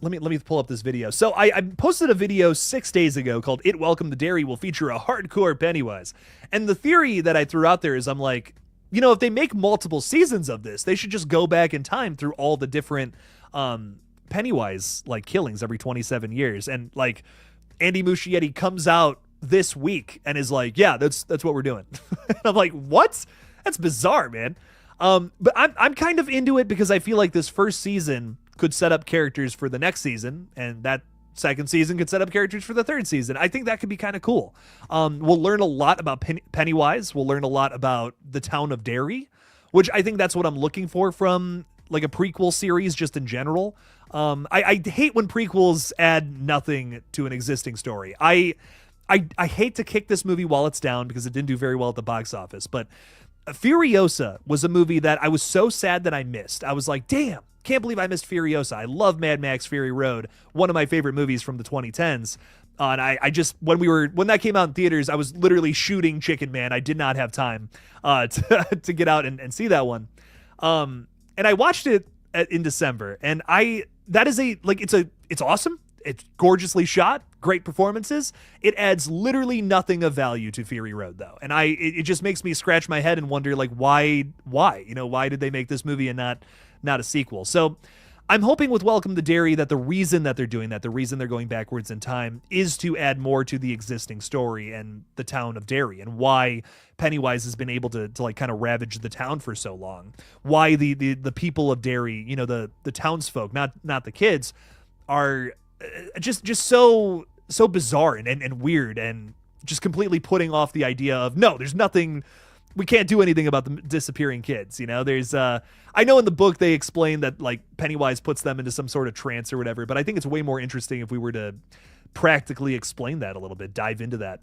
Let me pull up this video. So I posted a video 6 days ago called "It Welcome to Derry" will feature a hardcore Pennywise, and the theory that I threw out there is I'm like, you know, if they make multiple seasons of this, they should just go back in time through all the different Pennywise killings every 27 years, and Andy Muschietti comes out this week and is like, yeah, that's what we're doing. I'm like, what? That's bizarre, man. But I'm kind of into it because I feel like this first season could set up characters for the next season, and that second season could set up characters for the third season. I think that could be kind of cool. We'll learn a lot about Pennywise. We'll learn a lot about the town of Derry, which I think that's what I'm looking for from a prequel series just in general. I hate when prequels add nothing to an existing story. I hate to kick this movie while it's down because it didn't do very well at the box office, but Furiosa was a movie that I was so sad that I missed. I was like, damn, can't believe I missed Furiosa. I love Mad Max Fury Road, one of my favorite movies from the 2010s. And I just, when that came out in theaters, I was literally shooting Chicken Man. I did not have time to get out and see that one. And I watched it in December, and it's awesome. It's gorgeously shot, great performances. It adds literally nothing of value to Fury Road, though. And it just makes me scratch my head and wonder, why? You know, why did they make this movie and not a sequel? So I'm hoping with Welcome to Derry that the reason that they're doing that, the reason they're going backwards in time, is to add more to the existing story and the town of Derry, and why Pennywise has been able to kind of ravage the town for so long. Why the people of Derry, you know, the townsfolk, not the kids, are just so bizarre and weird, and just completely putting off the idea of, no, there's nothing we can't do anything about the disappearing kids. You know, there's I know in the book they explain that like Pennywise puts them into some sort of trance or whatever, but I think it's way more interesting if we were to practically explain that a little bit, dive into that,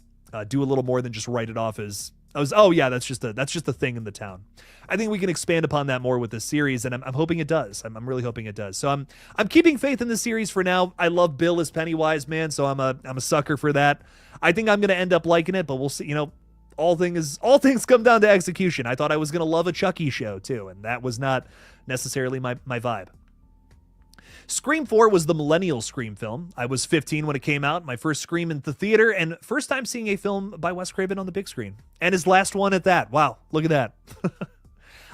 do a little more than just write it off as oh yeah, that's just a thing in the town. I think we can expand upon that more with this series, and I'm hoping it does. I'm really hoping it does. So I'm keeping faith in this series for now. I love Bill as Pennywise, man, so I'm a sucker for that. I think I'm gonna end up liking it, but we'll see. You know, all things come down to execution. I thought I was gonna love a Chucky show too, and that was not necessarily my vibe. Scream 4 was the millennial Scream film. I was 15 when it came out, my first Scream in the theater, and first time seeing a film by Wes Craven on the big screen. And his last one at that. Wow, look at that.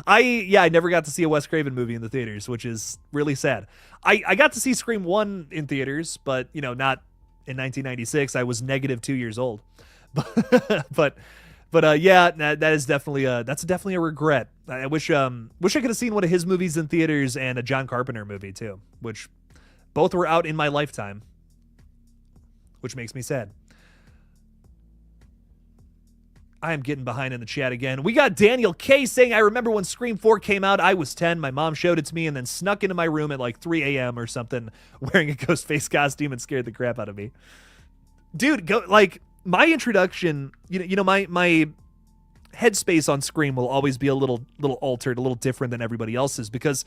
I never got to see a Wes Craven movie in the theaters, which is really sad. I got to see Scream 1 in theaters, but, you know, not in 1996. I was negative 2 years old. But yeah, that is definitely a regret. I wish I could have seen one of his movies in theaters and a John Carpenter movie too, which both were out in my lifetime, which makes me sad. I am getting behind in the chat again. We got Daniel K saying, I remember when Scream 4 came out, I was 10. My mom showed it to me and then snuck into my room at like 3 a.m. or something wearing a Ghostface costume and scared the crap out of me. Dude, my introduction, you know, my headspace on Scream will always be a little altered, a little different than everybody else's, because,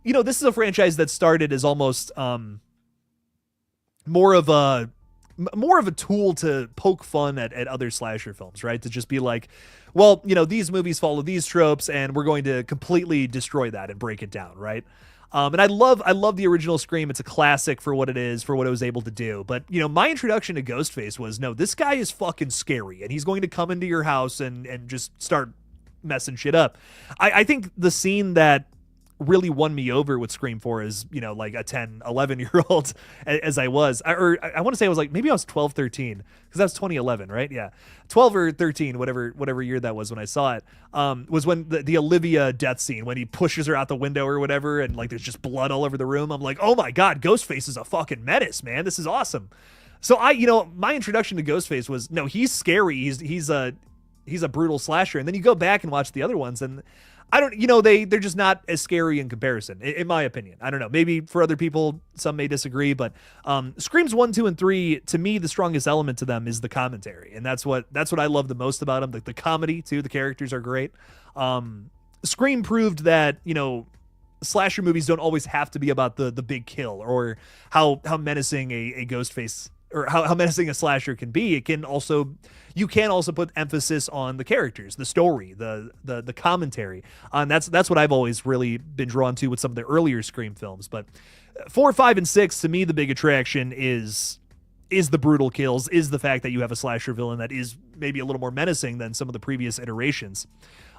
you know, this is a franchise that started as almost more of a tool to poke fun at other slasher films, right? To just be like, well, you know, these movies follow these tropes and we're going to completely destroy that and break it down, right? And I love the original Scream. It's a classic for what it is, for what it was able to do. But, you know, my introduction to Ghostface was, no, this guy is fucking scary, and he's going to come into your house and just start messing shit up. I think the scene that really won me over with Scream 4 is, you know, like a 10, 11-year-old as I was. I want to say I was like, maybe I was 12, 13, because that was 2011, right? Yeah. 12 or 13, whatever year that was when I saw it, was when the Olivia death scene, when he pushes her out the window or whatever, and like there's just blood all over the room. I'm like, oh my God, Ghostface is a fucking menace, man. This is awesome. So my introduction to Ghostface was, no, he's scary. He's a brutal slasher. And then you go back and watch the other ones, and they're just not as scary in comparison, in my opinion. I don't know. Maybe for other people, some may disagree, but Screams 1, 2, and 3, to me, the strongest element to them is the commentary, and that's what I love the most about them. The comedy too. The characters are great. Scream proved that, you know, slasher movies don't always have to be about the big kill or how menacing a Ghostface or how menacing a slasher can be. You can also put emphasis on the characters, the story, the commentary. And that's what I've always really been drawn to with some of the earlier Scream films. But 4, 5, and 6, to me, the big attraction is the brutal kills, is the fact that you have a slasher villain that is maybe a little more menacing than some of the previous iterations.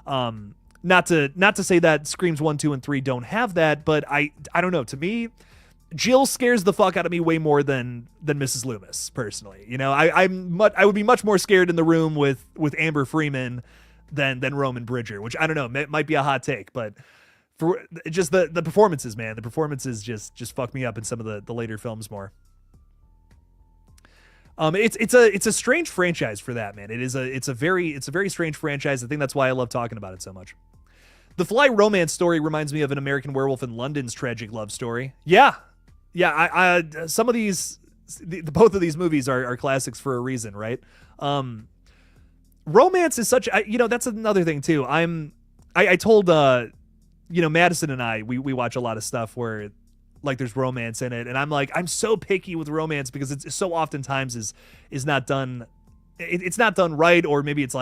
Not to say that Screams 1, 2, and 3 don't have that, but I don't know. To me, Jill scares the fuck out of me way more than Mrs. Loomis, personally. You know, I would be much more scared in the room with Amber Freeman than Roman Bridger, which I don't know, might be a hot take, but for just the performances, man, the performances just fuck me up in some of the later films more. It's a strange franchise for that, man. It's a very strange franchise. I think that's why I love talking about it so much. The Fly romance story reminds me of An American Werewolf in London's tragic love story. Yeah. Some of these, both of these movies are classics for a reason, right? Romance is such, that's another thing too. I told, Madison and I, we watch a lot of stuff where like there's romance in it, and I'm like, I'm so picky with romance because it's so oftentimes is not done. It's not done right, or maybe it's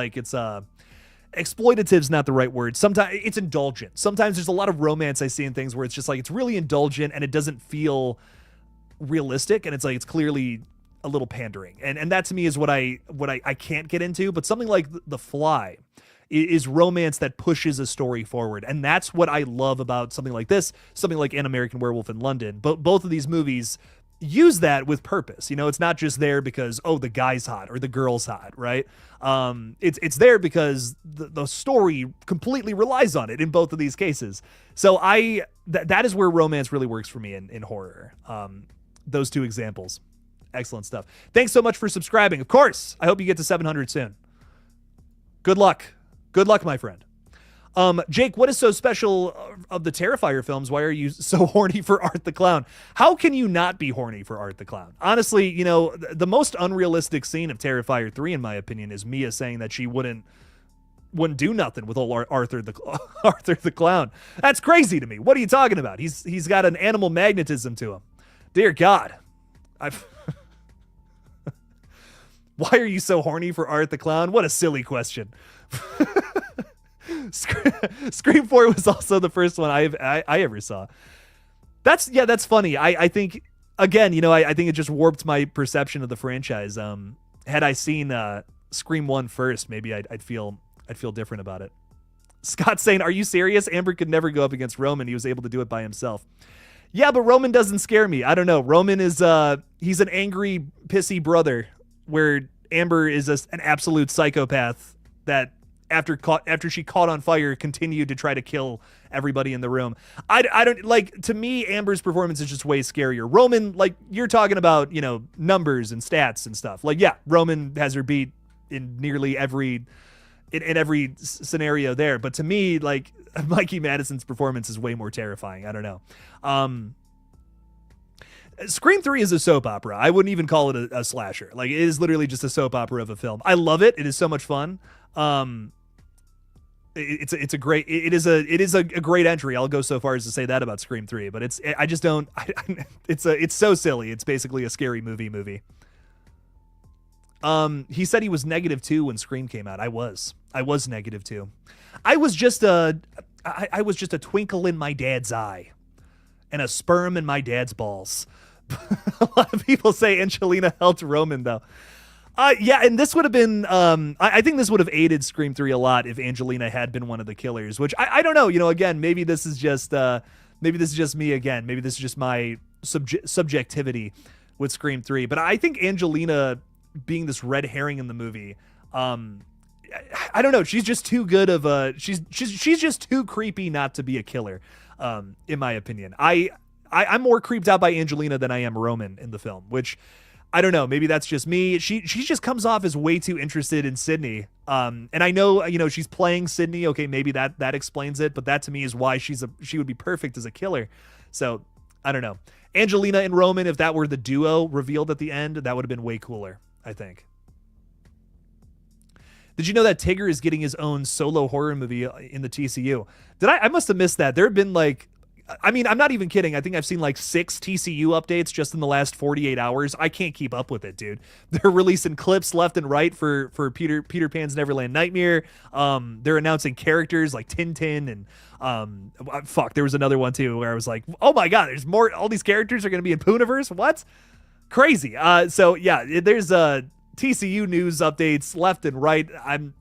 exploitative's not the right word. Sometimes it's indulgent. Sometimes there's a lot of romance I see in things where it's just like, it's really indulgent and it doesn't feel realistic, and it's like, it's clearly a little pandering. And that to me is what I can't get into. But something like The Fly is romance that pushes a story forward. And that's what I love about something like this, something like An American Werewolf in London. But both of these movies use that with purpose. You know, it's not just there because, oh, the guy's hot or the girl's hot, right? It's there because the story completely relies on it in both of these cases. So that is where romance really works for me in horror. Those two examples. Excellent stuff. Thanks so much for subscribing. Of course, I hope you get to 700 soon. Good luck. Good luck, my friend. Jake, what is so special of the Terrifier films? Why are you so horny for Art the Clown? How can you not be horny for Art the Clown? Honestly, you know, the most unrealistic scene of Terrifier 3, in my opinion, is Mia saying that she wouldn't do nothing with old Arthur the Clown. That's crazy to me. What are you talking about? He's got an animal magnetism to him. Dear God. Why are you so horny for Art the Clown? What a silly question. Scream 4 was also the first one I ever saw. That's funny. I think, again, you know, I think it just warped my perception of the franchise. Had I seen Scream 1 first, maybe I'd feel different about it. Scott saying, are you serious? Amber could never go up against Roman. He was able to do it by himself. Yeah, but Roman doesn't scare me. I don't know. Roman is he's an angry, pissy brother, where Amber is an absolute psychopath that after she caught on fire continued to try to kill everybody in the room. I don't like, to me, Amber's performance is just way scarier. Roman, like, you're talking about, you know, numbers and stats and stuff. Like, yeah, Roman has her beat in nearly every every scenario there, but to me, like, Mikey Madison's performance is way more terrifying. I don't know. Scream 3 is a soap opera. I wouldn't even call it a slasher. Like, it is literally just a soap opera of a film. I love it. It is so much fun. It's a great great entry. I'll go so far as to say that about Scream 3, but it's so silly. It's basically a scary movie. He said he was -2 when Scream came out. I was -2. I was just a twinkle in my dad's eye and a sperm in my dad's balls. A lot of people say Angelina helped Roman, though. Yeah, and this would have been, I think this would have aided Scream 3 a lot if Angelina had been one of the killers, which I don't know. You know, again, maybe this is just me again. Maybe this is just my subjectivity with Scream 3. But I think Angelina being this red herring in the movie, I don't know. She's just too good of a, she's just too creepy not to be a killer, in my opinion. I'm more creeped out by Angelina than I am Roman in the film, which, I don't know. Maybe that's just me. She just comes off as way too interested in Sydney. And I know, you know, she's playing Sydney. Okay, maybe that explains it. But that to me is why she would be perfect as a killer. So I don't know. Angelina and Roman, if that were the duo revealed at the end, that would have been way cooler, I think. Did you know that Tigger is getting his own solo horror movie in the TCU? I must have missed that. There have been like, I mean, I'm not even kidding. I think I've seen like 6 TCU updates just in the last 48 hours. I can't keep up with it, dude. They're releasing clips left and right for Peter Pan's Neverland Nightmare. They're announcing characters like Tintin and there was another one too where I was like, oh my God, there's more. All these characters are going to be in Pooniverse. What? Crazy. So yeah, there's TCU news updates left and right. I'm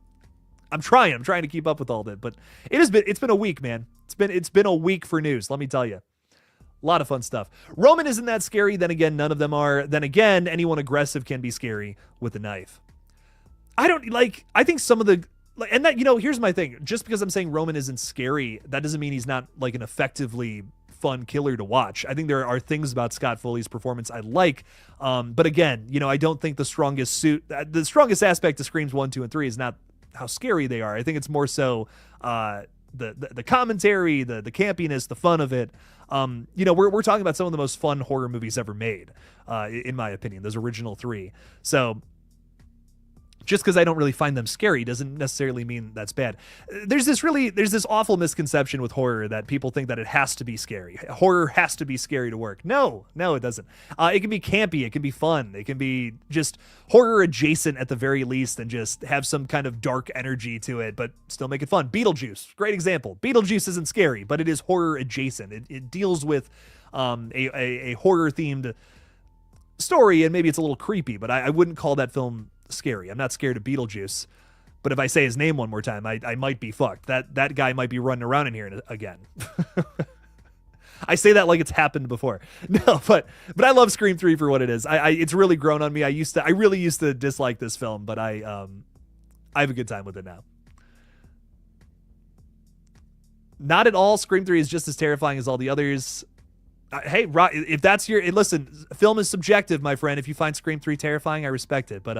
trying to keep up with all of it, but it's been a week, man. It's been a week for news, let me tell you. A lot of fun stuff. Roman isn't that scary. Then again, none of them are. Then again, anyone aggressive can be scary with a knife. I think some of the, and that, you know, here's my thing. Just because I'm saying Roman isn't scary, that doesn't mean he's not like an effectively fun killer to watch. I think there are things about Scott Foley's performance I like. But again, you know, I don't think the strongest aspect of Screams 1, 2, and 3 is not how scary they are. I think it's more so the commentary, the campiness, the fun of it. You know, we're talking about some of the most fun horror movies ever made, in my opinion, those original 3. So just because I don't really find them scary doesn't necessarily mean that's bad. There's this awful misconception with horror that people think that it has to be scary. Horror has to be scary to work. No, it doesn't. It can be campy. It can be fun. It can be just horror adjacent at the very least and just have some kind of dark energy to it, but still make it fun. Beetlejuice, great example. Beetlejuice isn't scary, but it is horror adjacent. It deals with a horror themed story, and maybe it's a little creepy, but I wouldn't call that film scary. I'm not scared of Beetlejuice, but if I say his name one more time, I might be fucked. That guy might be running around in here again. I say that like it's happened before. No, but I love Scream 3 for what it is. It's really grown on me. I really used to dislike this film, but I have a good time with it now. Not at all. Scream 3 is just as terrifying as all the others. Hey, if that's listen, film is subjective, my friend. If you find Scream 3 terrifying, I respect it. But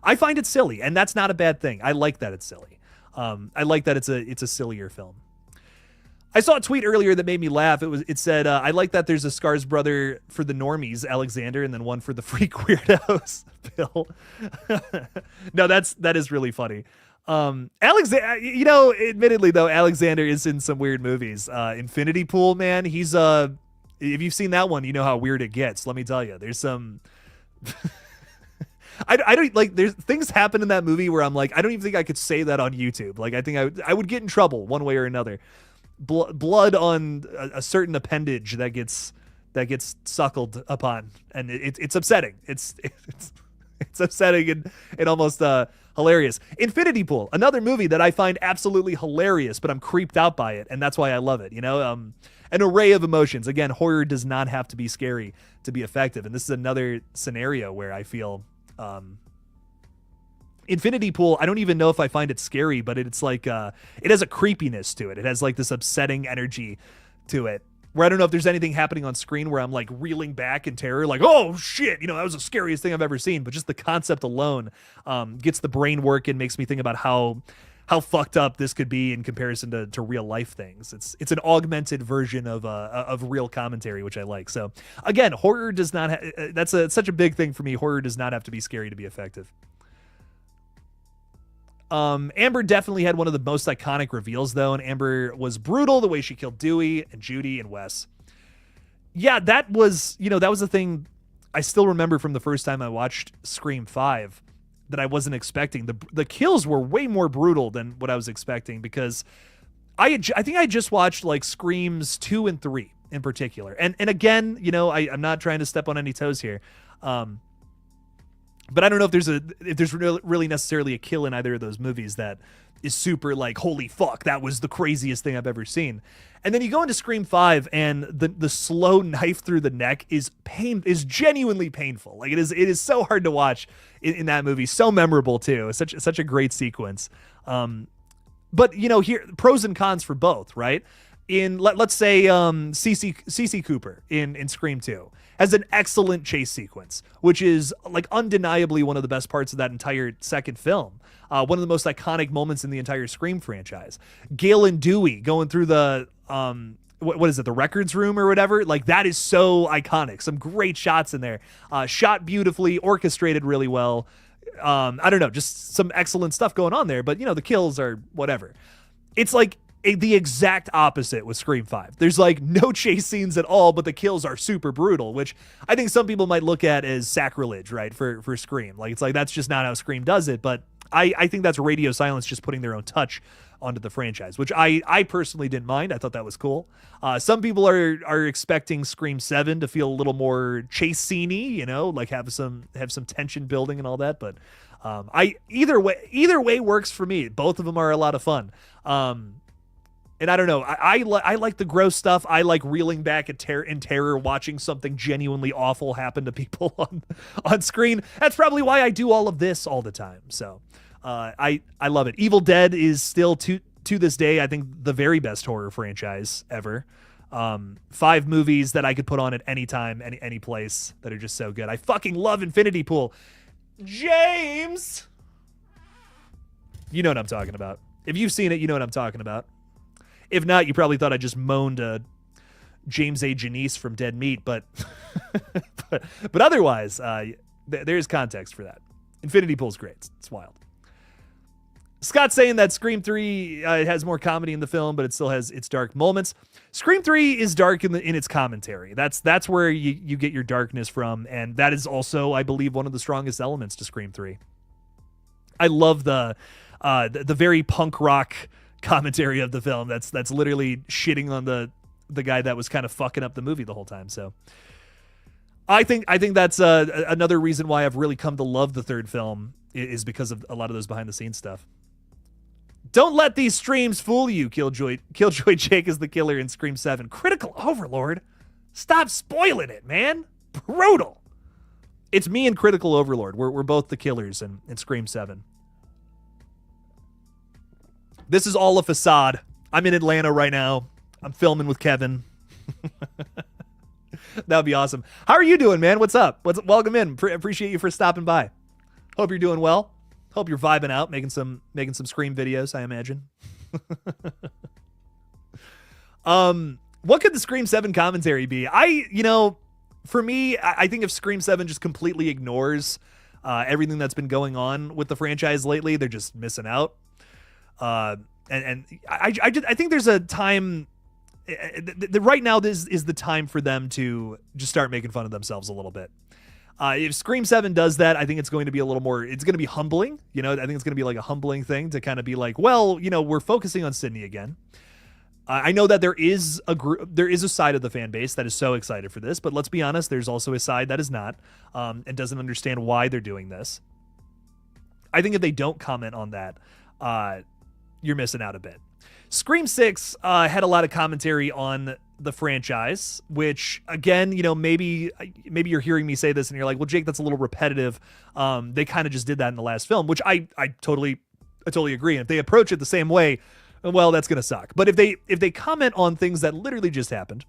I find it silly, and that's not a bad thing. I like that it's silly. I like that it's a sillier film. I saw a tweet earlier that made me laugh. It said, I like that there's a Scars brother for the normies, Alexander, and then one for the freak weirdos, Bill. No, that is really funny. Alexander, admittedly though, Alexander is in some weird movies. Infinity Pool, man, he's if you've seen that one, you know how weird it gets. Let me tell you, there's some I don't like, there's things happen in that movie where I'm like, I don't even think I could say that on YouTube. Like, I think I would get in trouble one way or another. Blood on a certain appendage that gets suckled upon, and it's upsetting. It's upsetting and almost hilarious. Infinity Pool, another movie that I find absolutely hilarious, but I'm creeped out by it, and that's why I love it. An array of emotions. Again, horror does not have to be scary to be effective, and this is another scenario where I feel Infinity Pool, I don't even know if I find it scary, but it's like it has a creepiness to it. It has like this upsetting energy to it, where I don't know if there's anything happening on screen where I'm like reeling back in terror, like, oh shit, that was the scariest thing I've ever seen. But just the concept alone gets the brain working, makes me think about how fucked up this could be in comparison to real life things. It's an augmented version of real commentary, which I like. So again, horror does not that's such a big thing for me. Horror does not have to be scary to be effective. Amber definitely had one of the most iconic reveals though, and Amber was brutal the way she killed Dewey and Judy and Wes. Yeah, that was the thing I still remember from the first time I watched Scream 5 that I wasn't expecting. The kills were way more brutal than what I was expecting, because I think I just watched like Screams 2 and 3 in particular. And again, I'm not trying to step on any toes here. But I don't know if there's really necessarily a kill in either of those movies that is super like, holy fuck, that was the craziest thing I've ever seen. And then you go into Scream 5 and the slow knife through the neck is genuinely painful. Like it is so hard to watch in that movie. So memorable too. It's such a great sequence. But here, pros and cons for both, right? Let's say Cece Cooper in Scream 2 has an excellent chase sequence, which is like undeniably one of the best parts of that entire second film. One of the most iconic moments in the entire Scream franchise. Gale and Dewey going through the what is it, the records room or whatever? Like that is so iconic. Some great shots in there, shot beautifully, orchestrated really well. I don't know, just some excellent stuff going on there. But the kills are whatever. It's like the exact opposite with Scream 5. There's like no chase scenes at all, but the kills are super brutal, which I think some people might look at as sacrilege, right? For Scream. Like it's like that's just not how Scream does it. But I think that's radio silence just putting their own touch onto the franchise, which I personally didn't mind. I thought that was cool. Some people are expecting Scream 7 to feel a little more chase scene-y, like have some tension building and all that. But either way works for me. Both of them are a lot of fun. And I don't know, I like the gross stuff. I like reeling back in terror, watching something genuinely awful happen to people on screen. That's probably why I do all of this all the time. So I love it. Evil Dead is still to this day, I think, the very best horror franchise ever. 5 movies that I could put on at any time, any place, that are just so good. I fucking love Infinity Pool. James! You know what I'm talking about. If you've seen it, you know what I'm talking about. If not, you probably thought I just moaned James A. Janice from Dead Meat, but but otherwise, there's context for that. Infinity Pool's great. It's wild. Scott's saying that Scream 3 has more comedy in the film, but it still has its dark moments. Scream 3 is dark in its commentary. That's where you get your darkness from, and that is also, I believe, one of the strongest elements to Scream 3. I love the very punk rock commentary of the film that's literally shitting on the guy that was kind of fucking up the movie the whole time. So I think that's another reason why I've really come to love the third film, is because of a lot of those behind the scenes stuff. Don't let these streams fool you. Killjoy Jake is the killer in Scream 7. Critical Overlord, stop spoiling it, man. Brutal. It's me and Critical Overlord. We're both the killers in Scream 7. This is all a facade. I'm in Atlanta right now. I'm filming with Kevin. That would be awesome. How are you doing, man? What's up? Welcome in. Appreciate you for stopping by. Hope you're doing well. Hope you're vibing out, making some Scream videos, I imagine. What could the Scream 7 commentary be? For me, I think if Scream 7 just completely ignores everything that's been going on with the franchise lately, they're just missing out. And I think there's a time. Right now, this is the time for them to just start making fun of themselves a little bit. If Scream 7 does that, I think it's going to be a little more, it's going to be humbling. I think it's going to be like a humbling thing to kind of be like, well, we're focusing on Sydney again. I know that there is a side of the fan base that is so excited for this, but let's be honest, there's also a side that is not, and doesn't understand why they're doing this. I think if they don't comment on that, you're missing out a bit. Scream 6 had a lot of commentary on the franchise, which again, maybe you're hearing me say this and you're like, well, Jake, that's a little repetitive. They kind of just did that in the last film, which I totally agree. And if they approach it the same way, well, that's going to suck. But if they comment on things that literally just happened,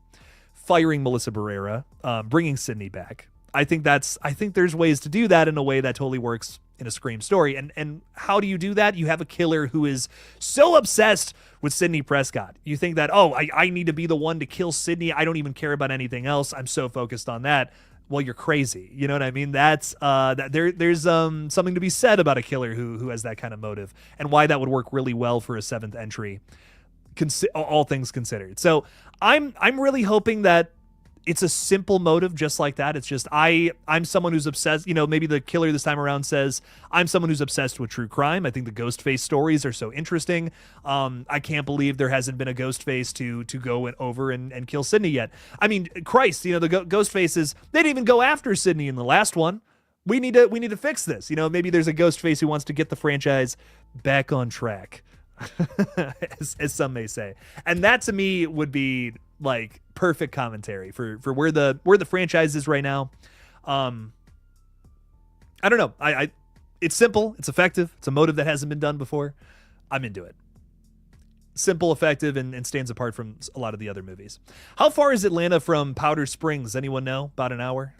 firing Melissa Barrera, bringing Sydney back, I think there's ways to do that in a way that totally works in a Scream story. And how do you do that? You have a killer who is so obsessed with Sidney Prescott. You think that, I need to be the one to kill Sidney. I don't even care about anything else. I'm so focused on that. Well, you're crazy. You know what I mean? That's there's something to be said about a killer who has that kind of motive, and why that would work really well for a 7th entry, all things considered. So I'm really hoping that it's a simple motive just like that. It's just I'm someone who's obsessed. Maybe the killer this time around says, I'm someone who's obsessed with true crime. I think the Ghostface stories are so interesting. I can't believe there hasn't been a Ghostface to go over and kill Sydney yet. I mean, Christ, the Ghostfaces, they didn't even go after Sydney in the last one. We need to fix this. Maybe there's a Ghostface who wants to get the franchise back on track, as some may say. And that to me would be like perfect commentary for where the franchise is right now. I don't know. It's simple, it's effective, it's a motive that hasn't been done before. I'm into it. Simple, effective, and stands apart from a lot of the other movies. How far is Atlanta from Powder Springs? Anyone know? About an hour?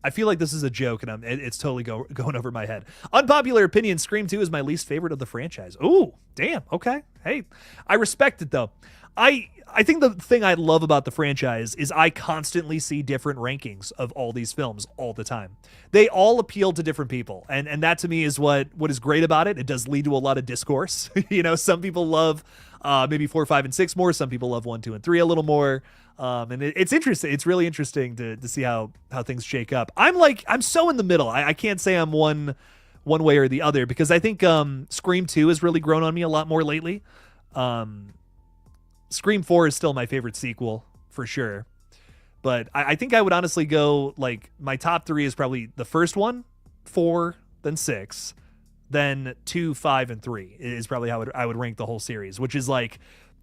I feel like this is a joke, and it's totally going over my head. Unpopular opinion, Scream 2 is my least favorite of the franchise. Ooh, damn, okay. Hey, I respect it, though. I think the thing I love about the franchise is I constantly see different rankings of all these films all the time. They all appeal to different people, and that to me is what is great about it. It does lead to a lot of discourse. Some people love maybe 4, 5, and 6 more. Some people love 1, 2, and 3 a little more. And it's interesting. It's really interesting to see how things shake up. I'm so in the middle. I can't say I'm one way or the other, because I think Scream 2 has really grown on me a lot more lately. Scream 4 is still my favorite sequel for sure, but I think I would honestly go, like, my top 3 is probably the first one, 4, then 6, then 2, 5, and 3 is probably how I would rank the whole series, which is like,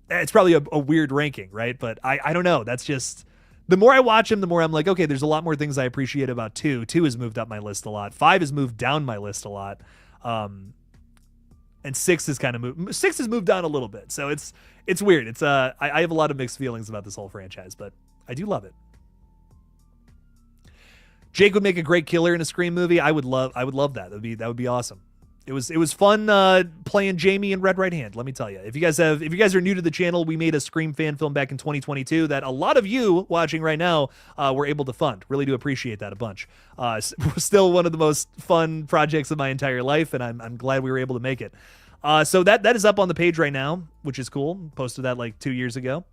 it's probably a weird ranking, right? But I don't know. That's just, the more I watch him, the more I'm like, okay, there's a lot more things I appreciate about 2. 2 has moved up my list a lot. 5 has moved down my list a lot. And 6 has kind of moved. 6 has moved down a little bit. So it's weird. It's I have a lot of mixed feelings about this whole franchise, but I do love it. Jake would make a great killer in a Scream movie. I would love that. That would be awesome. It was fun playing Jamie in Red Right Hand, let me tell you. If you guys are new to the channel, we made a Scream fan film back in 2022 that a lot of you watching right now were able to fund. Really do appreciate that a bunch. Still one of the most fun projects of my entire life, and I'm glad we were able to make it. So that is up on the page right now, which is cool. Posted that like 2 years ago.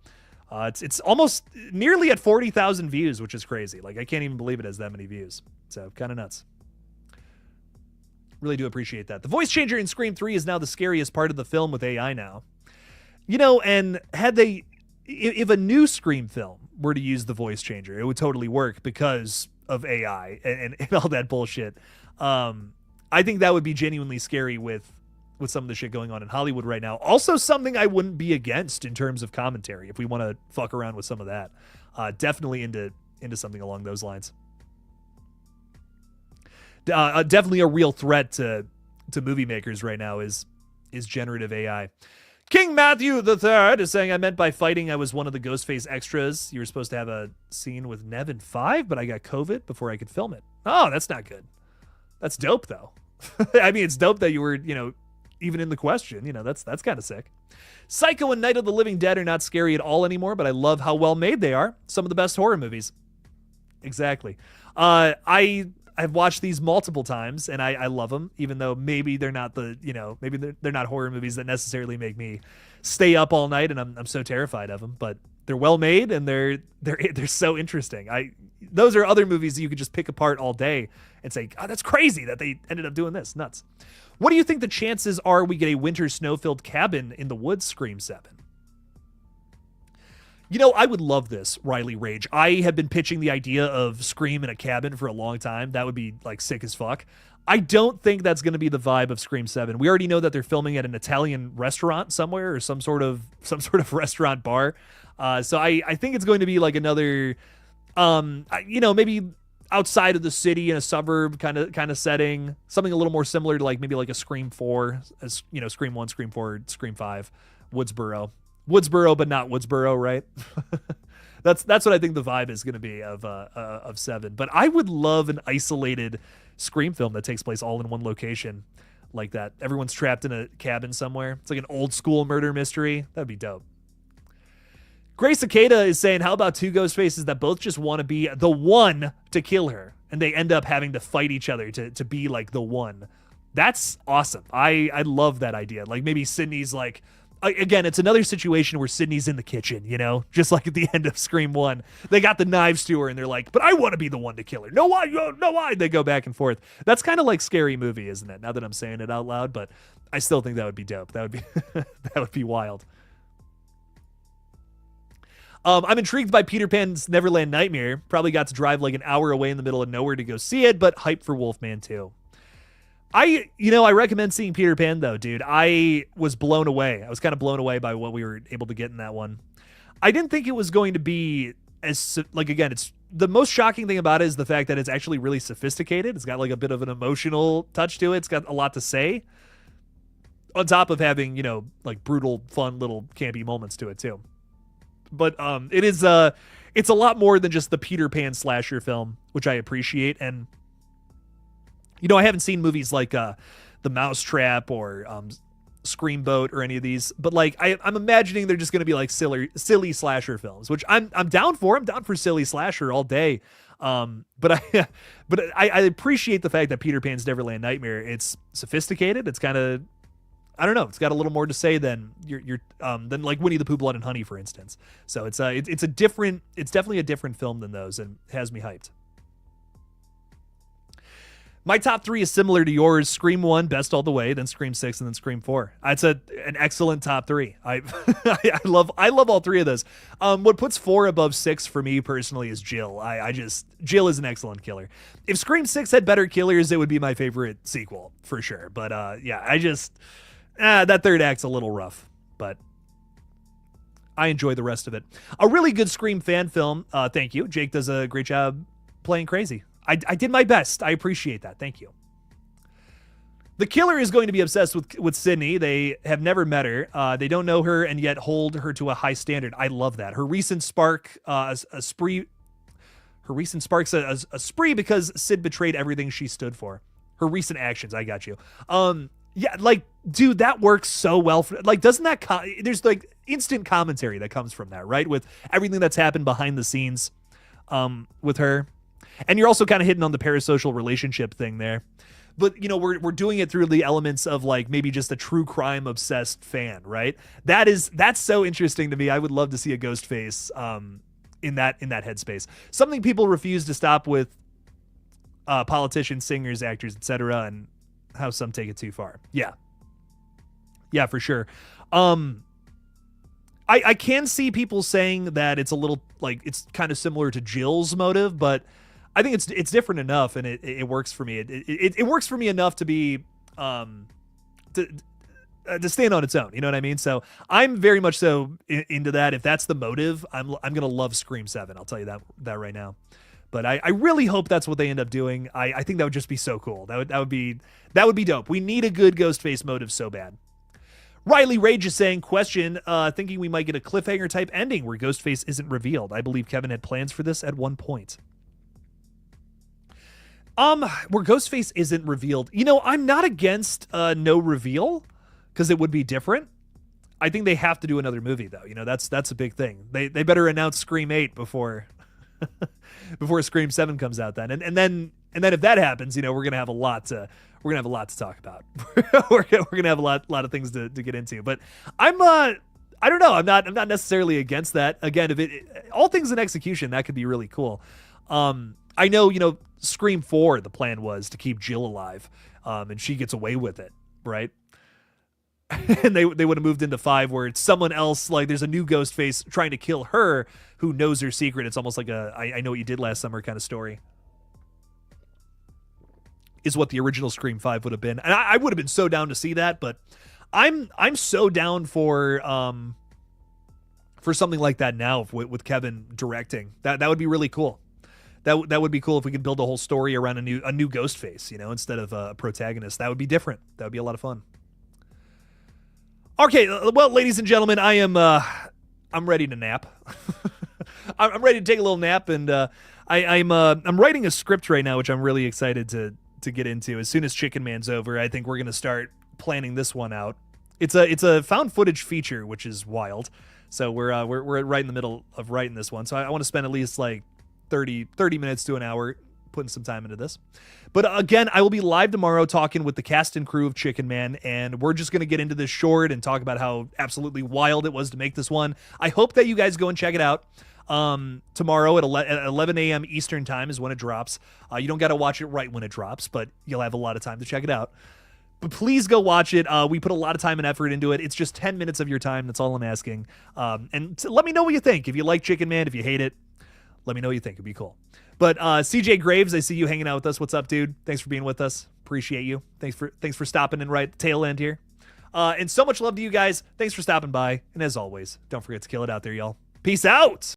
It's almost nearly at 40,000 views, which is crazy. Like, I can't even believe it has that many views. So kind of nuts. Really do appreciate that. The voice changer in Scream 3 is now the scariest part of the film with AI now. And if a new Scream film were to use the voice changer, it would totally work because of AI and all that bullshit. I think that would be genuinely scary with some of the shit going on in Hollywood right now. Also something I wouldn't be against in terms of commentary if we want to fuck around with some of that. Definitely into something along those lines. Definitely a real threat to movie makers right now is generative AI. King Matthew III is saying, I meant by fighting I was one of the Ghostface extras. You were supposed to have a scene with Nev in 5, but I got COVID before I could film it. Oh, that's not good. That's dope, though. I mean, it's dope that you were, even in the question. That's kind of sick. Psycho and Night of the Living Dead are not scary at all anymore, but I love how well made they are. Some of the best horror movies. Exactly. I've watched these multiple times and I love them, even though maybe they're not maybe they're not horror movies that necessarily make me stay up all night, and I'm so terrified of them, but they're well made and they're so interesting. Those are other movies that you could just pick apart all day and say, oh, that's crazy that they ended up doing this. Nuts. What do you think the chances are we get a winter snow-filled cabin in the woods Scream 7? I would love this, Riley Rage. I have been pitching the idea of Scream in a cabin for a long time. That would be like sick as fuck. I don't think that's going to be the vibe of Scream 7. We already know that they're filming at an Italian restaurant somewhere, or some sort of restaurant bar. So I think it's going to be like another, maybe outside of the city in a suburb kind of setting, something a little more similar to like maybe like a Scream 4, as Scream 1, Scream 4, Scream 5, Woodsboro, but not Woodsboro, right? That's what I think the vibe is going to be of 7. But I would love an isolated Scream film that takes place all in one location like that. Everyone's trapped in a cabin somewhere. It's like an old school murder mystery. That'd be dope. Grace Cicada is saying, how about two ghost faces that both just want to be the one to kill her, and they end up having to fight each other to be like the one? That's awesome. I love that idea. Like maybe Sydney's like, again, it's another situation where Sydney's in the kitchen, just like at the end of Scream 1. They got the knives to her and they're like, but I want to be the one to kill her. No, why? No, why? They go back and forth. That's kind of like Scary Movie, isn't it? Now that I'm saying it out loud, but I still think that would be dope. That would be that would be wild. I'm intrigued by Peter Pan's Neverland Nightmare. Probably got to drive like an hour away in the middle of nowhere to go see it, but hyped for Wolfman 2. I recommend seeing Peter Pan though, dude. I was blown away. I was kind of blown away by what we were able to get in that one. I didn't think it was going to be as again, it's the most shocking thing about it is the fact that it's actually really sophisticated. It's got like a bit of an emotional touch to it. It's got a lot to say, on top of having, like brutal, fun little campy moments to it too. But it's a lot more than just the Peter Pan slasher film, which I appreciate. And I haven't seen movies like The Mousetrap or Screamboat or any of these, but like I'm imagining they're just going to be like silly slasher films, which I'm down for. I'm down for silly slasher all day. But I appreciate the fact that Peter Pan's Neverland Nightmare, it's sophisticated. It's kind of, I don't know, it's got a little more to say than than like Winnie the Pooh, Blood and Honey, for instance. So it's definitely a different film than those, and has me hyped. My top 3 is similar to yours. Scream 1, best all the way, then Scream 6, and then Scream 4. It's an excellent top 3. I love all 3 of those. What puts 4 above 6 for me personally is Jill. Jill is an excellent killer. If Scream 6 had better killers, it would be my favorite sequel for sure. But that third act's a little rough, but I enjoy the rest of it. A really good Scream fan film. Thank you. Jake does a great job playing crazy. I did my best. I appreciate that. Thank you. The killer is going to be obsessed with Sydney. They have never met her. They don't know her and yet hold her to a high standard. I love that. Her recent spark, a spree. Her recent sparks a spree because Sid betrayed everything she stood for. Her recent actions. I got you. Yeah, like, dude, that works so well. Doesn't that there's like instant commentary that comes from that, right? With everything that's happened behind the scenes, with her. And you're also kind of hitting on the parasocial relationship thing there. But, we're doing it through the elements of like maybe just a true crime obsessed fan, right? That's so interesting to me. I would love to see a Ghostface in that headspace. Something people refuse to stop with politicians, singers, actors, etc., and how some take it too far. Yeah, for sure. I can see people saying that it's a little like it's kind of similar to Jill's motive, but I think it's different enough, and it works for me. It works for me enough to be to stand on its own. You know what I mean? So I'm very much so into that. If that's the motive, I'm gonna love Scream 7. I'll tell you that right now. But I really hope that's what they end up doing. I think that would just be so cool. That would be dope. We need a good Ghostface motive so bad. Riley Rage is saying, question, thinking we might get a cliffhanger type ending where Ghostface isn't revealed. I believe Kevin had plans for this at one point. Where Ghostface isn't revealed. You know, I'm not against no reveal because it would be different. I think they have to do another movie though. You know, that's a big thing. They better announce Scream 8 before before Scream 7 comes out then. And then if that happens, you know, we're going to have a lot to talk about. we're going to have a lot of things to get into. But I don't know. I'm not necessarily against that. Again, if it all things in execution, that could be really cool. I know, you know, Scream 4, the plan was to keep Jill alive, and she gets away with it, right? And they would have moved into 5 where it's someone else, like there's a new Ghostface trying to kill her who knows her secret. It's almost like a I know what you did last summer kind of story. Is what the original Scream 5 would have been. And I would have been so down to see that, but I'm so down for something like that now with Kevin directing. That would be really cool. That would be cool if we could build a whole story around a new Ghostface, you know, instead of a protagonist. That would be different. That would be a lot of fun. Okay, well, ladies and gentlemen, I'm ready to nap. I'm ready to take a little nap, and I'm writing a script right now, which I'm really excited to get into. As soon as Chicken Man's over, I think we're gonna start planning this one out. It's a found footage feature, which is wild. So we're right in the middle of writing this one. So I want to spend at least like 30 minutes to an hour putting some time into this. But again, I will be live tomorrow talking with the cast and crew of Chicken Man, and we're just going to get into this short and talk about how absolutely wild it was to make this one. I hope that you guys go and check it out. Tomorrow at 11 a.m. Eastern time is when it drops. You don't got to watch it right when it drops, but you'll have a lot of time to check it out. But please go watch it. We put a lot of time and effort into it. It's just 10 minutes of your time. That's all I'm asking. And let me know what you think. If you like Chicken Man, if you hate it, let me know what you think. It'd be cool. But CJ Graves, I see you hanging out with us. What's up, dude? Thanks for being with us. Appreciate you. Thanks for stopping in right at the tail end here. And so much love to you guys. Thanks for stopping by. And as always, don't forget to kill it out there, y'all. Peace out.